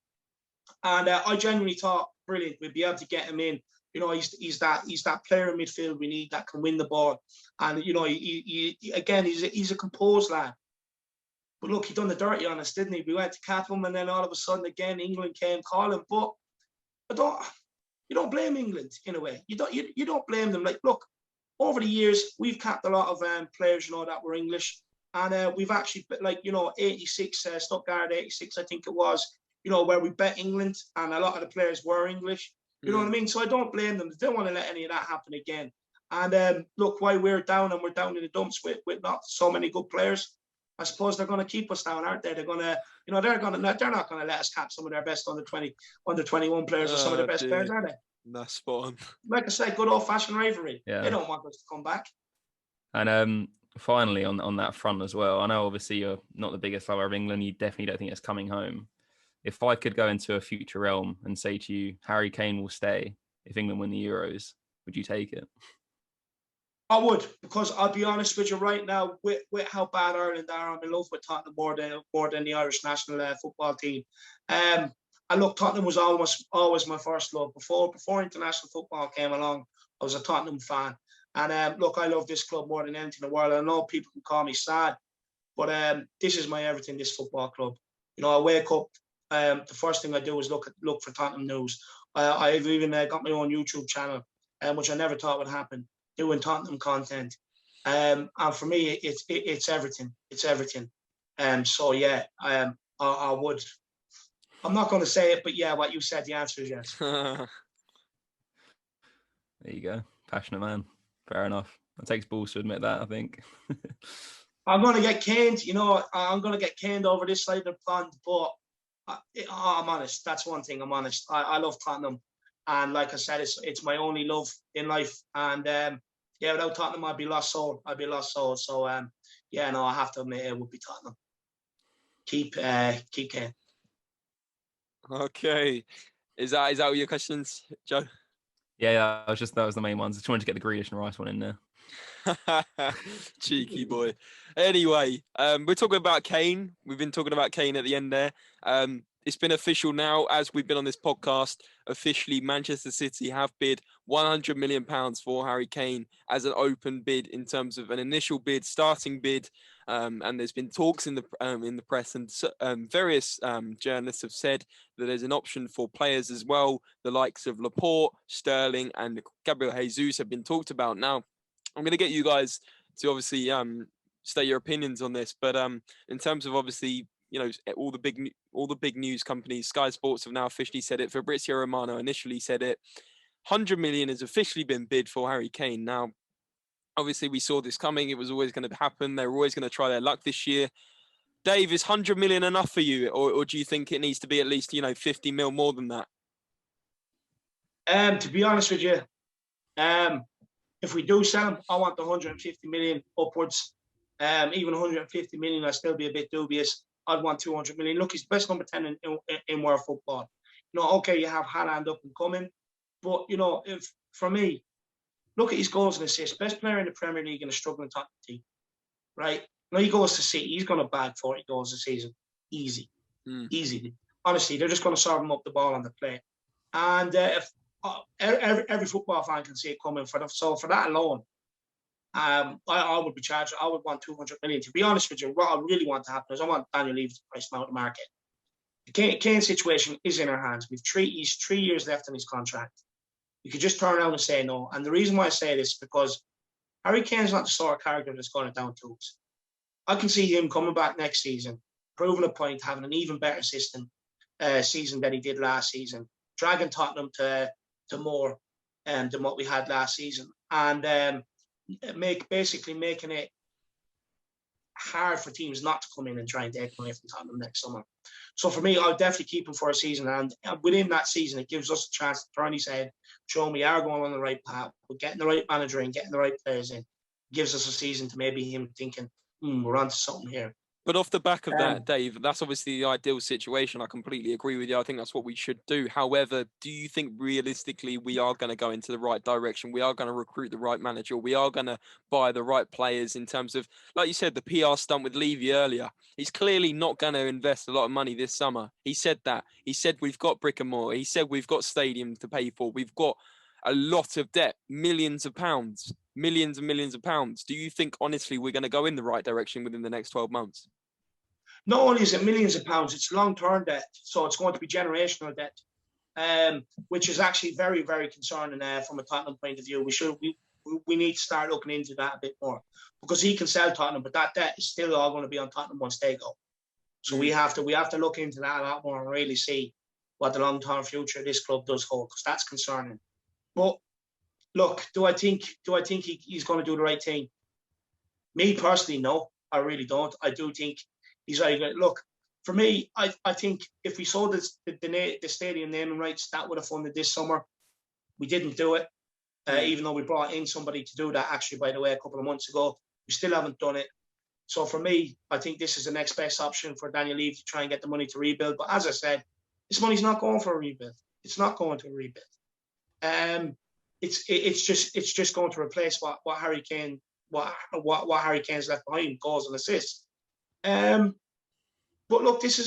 Speaker 3: And I genuinely thought, brilliant, we'd be able to get him in. You know, he's that player in midfield we need that can win the ball. And, you know, he's a composed lad. But look, he done the dirty on us, didn't he? We went to cap him, and then all of a sudden, again, England came calling. But you don't blame England in a way. You don't blame them. Like, look, over the years, we've capped a lot of players, you know, that were English, and we've actually, like, you know, 86 Stuttgart 86, I think it was, you know, where we bet England, and a lot of the players were English. You know what I mean? So I don't blame them. They don't want to let any of that happen again. And look, while we're down in the dumps with not so many good players, I suppose they're going to keep us down, aren't they? They're not going to let us cap some of their best under 21 players or some of the best players, are they?
Speaker 2: That's spot on.
Speaker 3: Like I say, good old-fashioned rivalry.
Speaker 4: Yeah.
Speaker 3: They don't want us to come back.
Speaker 4: And finally, on that front as well, I know obviously you're not the biggest lover of England. You definitely don't think it's coming home. If I could go into a future realm and say to you, Harry Kane will stay if England win the Euros, would you take it?
Speaker 3: I would, because I'll be honest with you right now, with how bad Ireland are, I'm in love with Tottenham more than the Irish national football team. And look, Tottenham was always my first love. Before international football came along, I was a Tottenham fan. And look, I love this club more than anything in the world. I know people can call me sad, but this is my everything, this football club. You know, I wake up, the first thing I do is look for Tottenham news. I've even got my own YouTube channel, which I never thought would happen, doing Tottenham content. And for me, it's everything. It's everything. So, yeah, I would. I'm not going to say it, but yeah, what you said, the answer is yes.
Speaker 4: There you go. Passionate man. Fair enough. It takes balls to admit that, I think.
Speaker 3: I'm going to get caned. You know, I'm going to get caned over this side of the pond, but I'm honest. That's one thing. I'm honest. I love Tottenham. And like I said, it's my only love in life. And yeah, without Tottenham, I'd be lost soul. So yeah, no, I have to admit it would be Tottenham. Keep Kane.
Speaker 2: Okay. Is that all your questions, Joe?
Speaker 4: Yeah, that was the main ones. I just wanted to get the Grealish and Rice one in there.
Speaker 2: Cheeky boy. Anyway, we're talking about Kane. We've been talking about Kane at the end there. It's been official now, as we've been on this podcast. Officially, Manchester City have bid £100 million for Harry Kane as an open bid in terms of an initial bid, starting bid. And there's been talks in the press, and various journalists have said that there's an option for players as well. The likes of Laporte, Sterling, and Gabriel Jesus have been talked about. Now, I'm going to get you guys to obviously state your opinions on this, but in terms of obviously, you know, all the big news companies, Sky Sports have now officially said it. Fabrizio Romano initially said it. 100 million has officially been bid for Harry Kane. Now, obviously, we saw this coming. It was always going to happen. They were always going to try their luck this year. Dave, is 100 million enough for you, or do you think it needs to be at least, 50 mil more than that?
Speaker 3: To be honest with you, if we do sell him, I want the 150 million upwards. Even 150 million, I'd still be a bit dubious. I'd want 200 million. Look, he's the best number 10 in world football. Okay, you have Haaland up and coming, but if for me, look at his goals and assists. Best player in the Premier League in a struggling top team, right? Now he goes to City. He's going to bag 40 goals a season. Easy. Easy. Honestly, they're just going to serve him up the ball on the play. And if every football fan can see it coming. So for that alone, I would be charged. I would want 200 million. To be honest with you, what I really want to happen is I want Daniel Levy to price him out of the market. The Kane situation is in our hands. He's 3 years left on his contract. You could just turn around and say no. And the reason why I say this is because Harry Kane's not the sort of character that's going to down tools. I can see him coming back next season, proving a point, having an even better season than he did last season, dragging Tottenham to more than what we had last season, and basically making it hard for teams not to come in and try and take him away from Tottenham next summer. So for me, I'll definitely keep him for a season, and within that season, it gives us a chance to turn his head, show him we are going on the right path, we're getting the right manager in, getting the right players in. It gives us a season to maybe him thinking, we're onto something here.
Speaker 2: But off the back of that, Dave, that's obviously the ideal situation. I completely agree with you. I think that's what we should do. However, do you think realistically we are going to go into the right direction? We are going to recruit the right manager. We are going to buy the right players in terms of, like you said, the PR stunt with Levy earlier. He's clearly not going to invest a lot of money this summer. He said that. He said we've got brick and mortar. He said we've got stadium to pay for. We've got a lot of debt, millions of pounds, millions and millions of pounds. Do you think, honestly, we're going to go in the right direction within the next 12 months?
Speaker 3: Not only is it millions of pounds, it's long-term debt. So it's going to be generational debt, which is actually very, very concerning from a Tottenham point of view. We need to start looking into that a bit more, because he can sell Tottenham, but that debt is still all going to be on Tottenham once they go. So we have to look into that a lot more and really see what the long-term future of this club does hold, because that's concerning. But look, do I think he's going to do the right thing? Me personally, no. I really don't. I do think he's either, look, for me, I think if we sold the stadium naming rights, that would have funded this summer. We didn't do it, even though we brought in somebody to do that, actually, by the way, a couple of months ago. We still haven't done it. So for me, I think this is the next best option for Daniel Levy to try and get the money to rebuild. But as I said, this money's not going for a rebuild. It's not going to a rebuild. It's just going to replace what Harry Kane Harry Kane's left behind, goals and assists. But look, this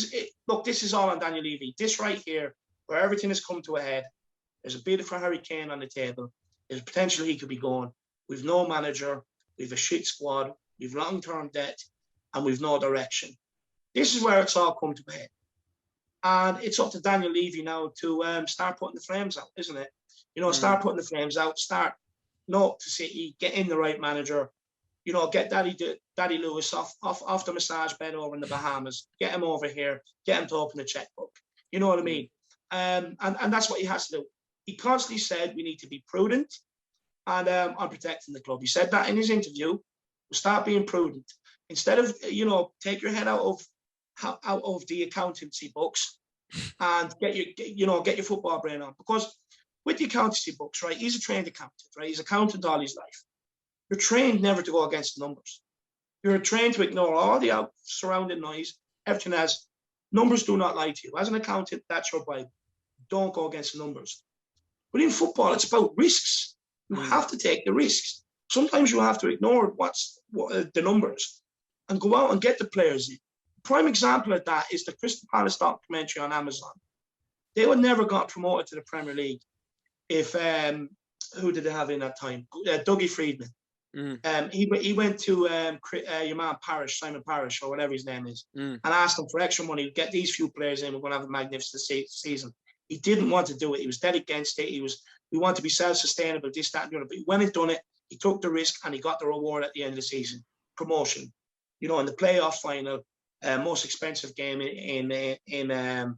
Speaker 3: is all on Daniel Levy. This right here, where everything has come to a head. There's a bid for Harry Kane on the table. There's potential he could be gone. We've no manager. We've a shit squad. We've long-term debt, and we've no direction. This is where it's all come to a head. And it's up to Daniel Levy now to start putting the flames out, isn't it? Start putting the flames out. Start to City, get in the right manager. Get Daddy Lewis off the massage bed over in the Bahamas. Get him over here. Get him to open the checkbook. You know what I mean? And that's what he has to do. He constantly said we need to be prudent and on protecting the club. He said that in his interview. We'll start being prudent. Instead of, take your head out of the accountancy books and get your football brain on. Because with the accountancy books, right, he's a trained accountant, right? He's accountant all his life. You're trained never to go against the numbers. You're trained to ignore all the surrounding noise, everything else. Numbers do not lie to you. As an accountant, that's your Bible. Don't go against the numbers. But in football, it's about risks. You have to take the risks. Sometimes you have to ignore the numbers and go out and get the players in. Prime example of that is the Crystal Palace documentary on Amazon. They would never got promoted to the Premier League if who did they have in that time? Dougie Friedman. He went to your man Simon Parrish, or whatever his name is, and asked him for extra money. Get these few players in. We're going to have a magnificent season. He didn't want to do it. He was dead against it. We want to be self-sustainable, this, that, and the other. But he went and done it. He took the risk, and he got the reward at the end of the season. Promotion. In the playoff final, most expensive game in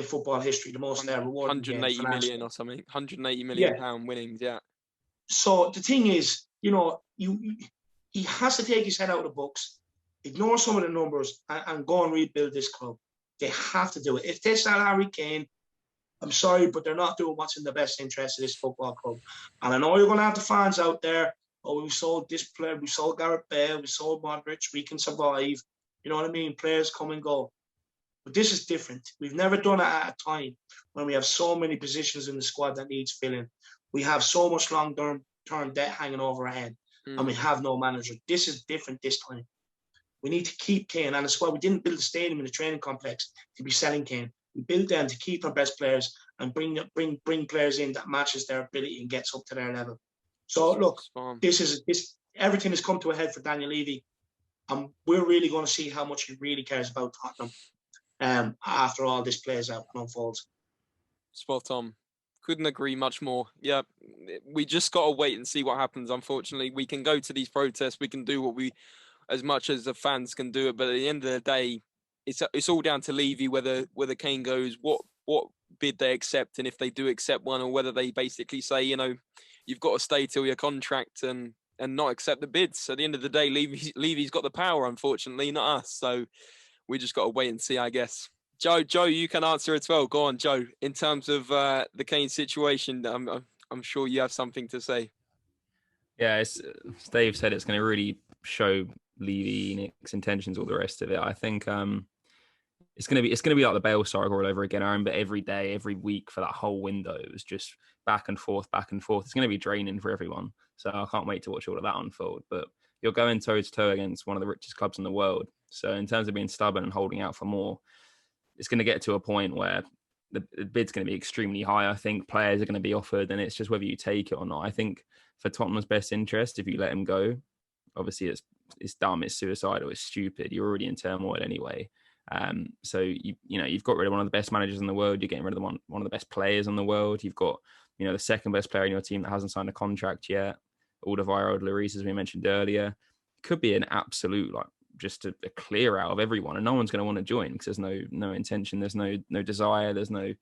Speaker 3: football history, the most reward.
Speaker 2: 180 million or something. 180 million pound winnings. Yeah.
Speaker 3: So the thing is, he has to take his head out of the books, ignore some of the numbers, and go and rebuild this club. They have to do it. If they sell Harry Kane, I'm sorry, but they're not doing what's in the best interest of this football club. And I know you're going to have the fans out there. Oh, we sold this player, we sold Gareth Bale, we sold Modric, we can survive. You know what I mean? Players come and go. But this is different. We've never done it at a time when we have so many positions in the squad that needs filling. We have so much long-term debt hanging over our head, and we have no manager. This is different this time. We need to keep Kane, and that's why we didn't build a stadium in the training complex to be selling Kane. We built them to keep our best players and bring players in that matches their ability and gets up to their level. So look, everything has come to a head for Daniel Levy, and we're really going to see how much he really cares about Tottenham after all this plays out and unfolds.
Speaker 2: Spot on. Couldn't agree much more. Yeah, we just got to wait and see what happens. Unfortunately, we can go to these protests, we can do what as much as the fans can do it, but at the end of the day, it's all down to Levy whether Kane goes, what bid they accept, and if they do accept one, or whether they basically say, you've got to stay till your contract and not accept the bids. At the end of the day, Levy's got the power, unfortunately, not us. So we just got to wait and see, I guess. Joe, you can answer as well. Go on, Joe. In terms of the Kane situation, I'm sure you have something to say.
Speaker 4: Yeah, as Dave said, it's going to really show Levy, Nick's intentions, all the rest of it. I think it's going to be like the Bale saga all over again. I remember every day, every week for that whole window, it was just back and forth, back and forth. It's going to be draining for everyone. So I can't wait to watch all of that unfold. But you're going toe to toe against one of the richest clubs in the world. So in terms of being stubborn and holding out for more, it's going to get to a point where the bid's going to be extremely high. I think players are going to be offered, and it's just whether you take it or not. I think for Tottenham's best interest, if you let him go, obviously it's dumb, it's suicidal, it's stupid. You're already in turmoil anyway. So you've got rid of one of the best managers in the world. You're getting rid of one of the best players in the world. You've got the second best player in your team that hasn't signed a contract yet. Alderweireld, Lloris, as we mentioned earlier, it could be an absolute just a clear out of everyone, and no one's going to want to join because there's no intention, there's no desire, there's no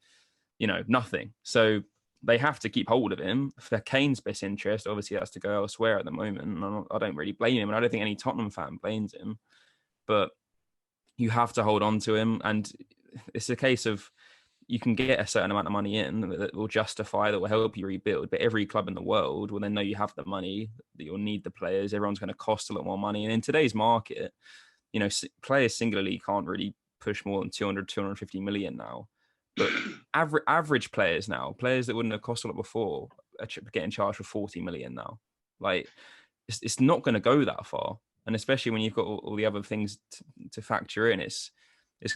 Speaker 4: nothing. So they have to keep hold of him for Kane's best interest. Obviously, that's to go elsewhere at the moment. And I don't really blame him, and I don't think any Tottenham fan blames him. But you have to hold on to him, and it's a case of you can get a certain amount of money in that will justify, that will help you rebuild. But every club in the world will then know you have the money, that you'll need the players. Everyone's going to cost a lot more money. And in today's market, you know, players singularly can't really push more than 200, 250 million now. But average players now, players that wouldn't have cost a lot before, are getting charged for 40 million now. Like, it's not going to go that far. And especially when you've got all the other things to factor in, it's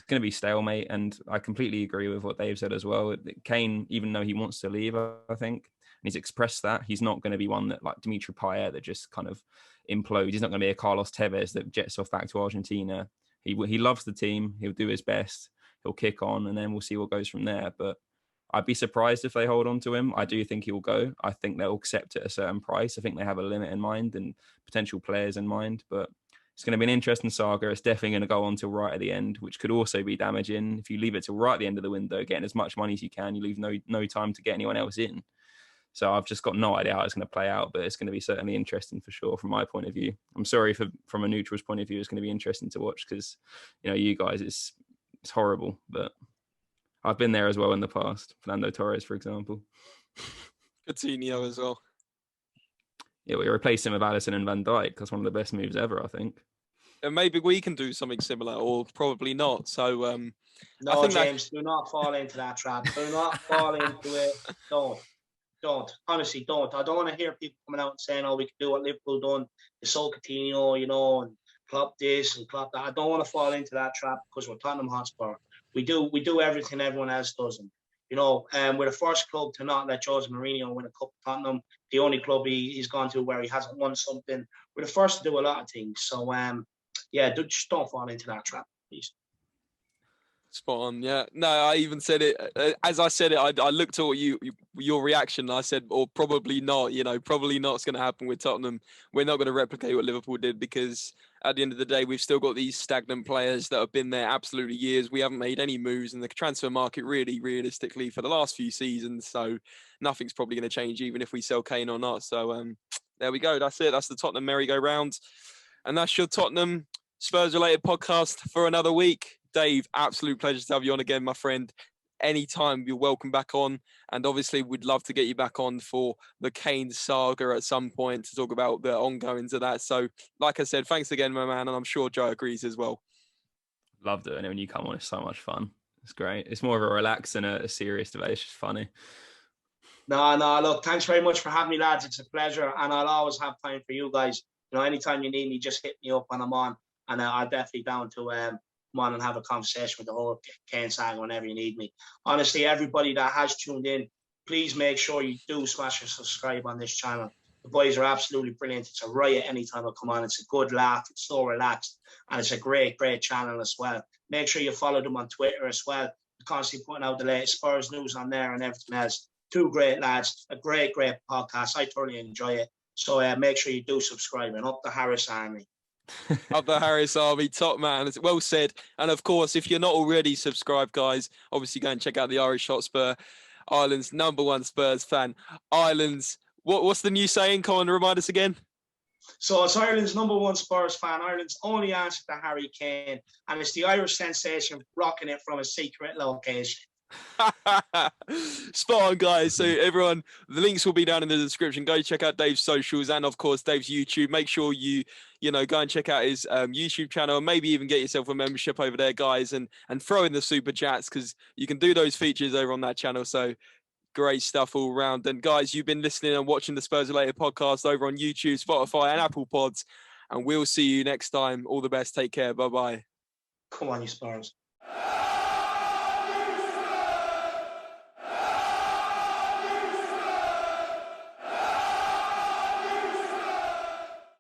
Speaker 4: going to be stalemate. And I completely agree with what Dave said as well. Kane, even though he wants to leave, I think, and he's expressed that, he's not going to be one that, like Dimitri Payet, that just kind of implodes. He's not going to be a Carlos Tevez that jets off back to Argentina. He loves the team. He'll do his best. He'll kick on, and then we'll see what goes from there. But I'd be surprised if they hold on to him. I do think he will go. I think they'll accept at a certain price. I think they have a limit in mind and potential players in mind. But it's going to be an interesting saga. It's definitely going to go on till right at the end, which could also be damaging. If you leave it till right at the end of the window, getting as much money as you can, you leave no time to get anyone else in. So I've just got no idea how it's going to play out, but it's going to be certainly interesting for sure from my point of view. I'm sorry from a neutral's point of view, it's going to be interesting to watch because, you know, you guys, it's horrible, but I've been there as well in the past. Fernando Torres, for example.
Speaker 2: Coutinho as well.
Speaker 4: Yeah, we replaced him with Alisson and Van Dijk. That's one of the best moves ever, I think.
Speaker 2: And maybe we can do something similar, or probably not. So,
Speaker 3: no,
Speaker 2: I think
Speaker 3: James, do not fall into that trap. Do not fall into it. Don't. Honestly, don't. I don't want to hear people coming out and saying, "Oh, we can do what Liverpool done. The sold Coutinho, you know, and Klopp this and Klopp that." I don't want to fall into that trap because we're Tottenham Hotspur. We do everything everyone else doesn't. You know, we're the first club to not let Jose Mourinho win a cup of Tottenham. The only club he's gone to where he hasn't won something. We're the first to do a lot of things. So, yeah, just don't fall into that trap, please.
Speaker 2: Spot on, yeah. No, I even said it as I said it. I looked at your reaction. And I said, or probably not. You know, probably not. It's going to happen with Tottenham. We're not going to replicate what Liverpool did because at the end of the day, we've still got these stagnant players that have been there absolutely years. We haven't made any moves in the transfer market really, realistically, for the last few seasons. So nothing's probably going to change, even if we sell Kane or not. So there we go. That's it. That's the Tottenham merry-go-round, and that's your Tottenham Spurs-related podcast for another week. Dave, absolute pleasure to have you on again, my friend. Anytime, you're welcome back on. And obviously, we'd love to get you back on for the Kane saga at some point to talk about the ongoings of that. So, like I said, thanks again, my man. And I'm sure Joe agrees as well.
Speaker 4: Love doing it when you come on. It's so much fun. It's great. It's more of a relax than a serious debate. It's just funny.
Speaker 3: No, look, thanks very much for having me, lads. It's a pleasure. And I'll always have time for you guys. You know, anytime you need me, just hit me up when I'm on. And I'm definitely down to come on and have a conversation with the whole Kane saga whenever you need me. Honestly, everybody that has tuned in, please make sure you do smash and subscribe on this channel. The boys are absolutely brilliant. It's a riot anytime I come on. It's a good laugh. It's so relaxed. And it's a great channel as well. Make sure you follow them on Twitter as well. They're constantly putting out the latest Spurs news on there and everything else. Two great lads. A great podcast. I thoroughly enjoy it. So make sure you do subscribe and up the Harris Army.
Speaker 2: Up the Harris Army, top man. It's well said. And of course, if you're not already subscribed, guys, obviously go and check out the Irish Hotspur, Ireland's #1 Spurs fan. Ireland's, what's the new saying? Come on, remind us again.
Speaker 3: So it's Ireland's #1 Spurs fan, Ireland's only answer to Harry Kane, and it's the Irish sensation rocking it from a secret location.
Speaker 2: Spot on, guys. So everyone, the links will be down in the description. Go check out Dave's socials and of course Dave's YouTube. Make sure you go and check out his YouTube channel and maybe even get yourself a membership over there, guys, and throw in the super chats because you can do those features over on that channel. So great stuff all around. And guys, you've been listening and watching the Spurs Related podcast over on YouTube, Spotify and Apple Pods, and we'll see you next time. All the best. Take care. Bye-bye.
Speaker 3: Come on, you Spurs.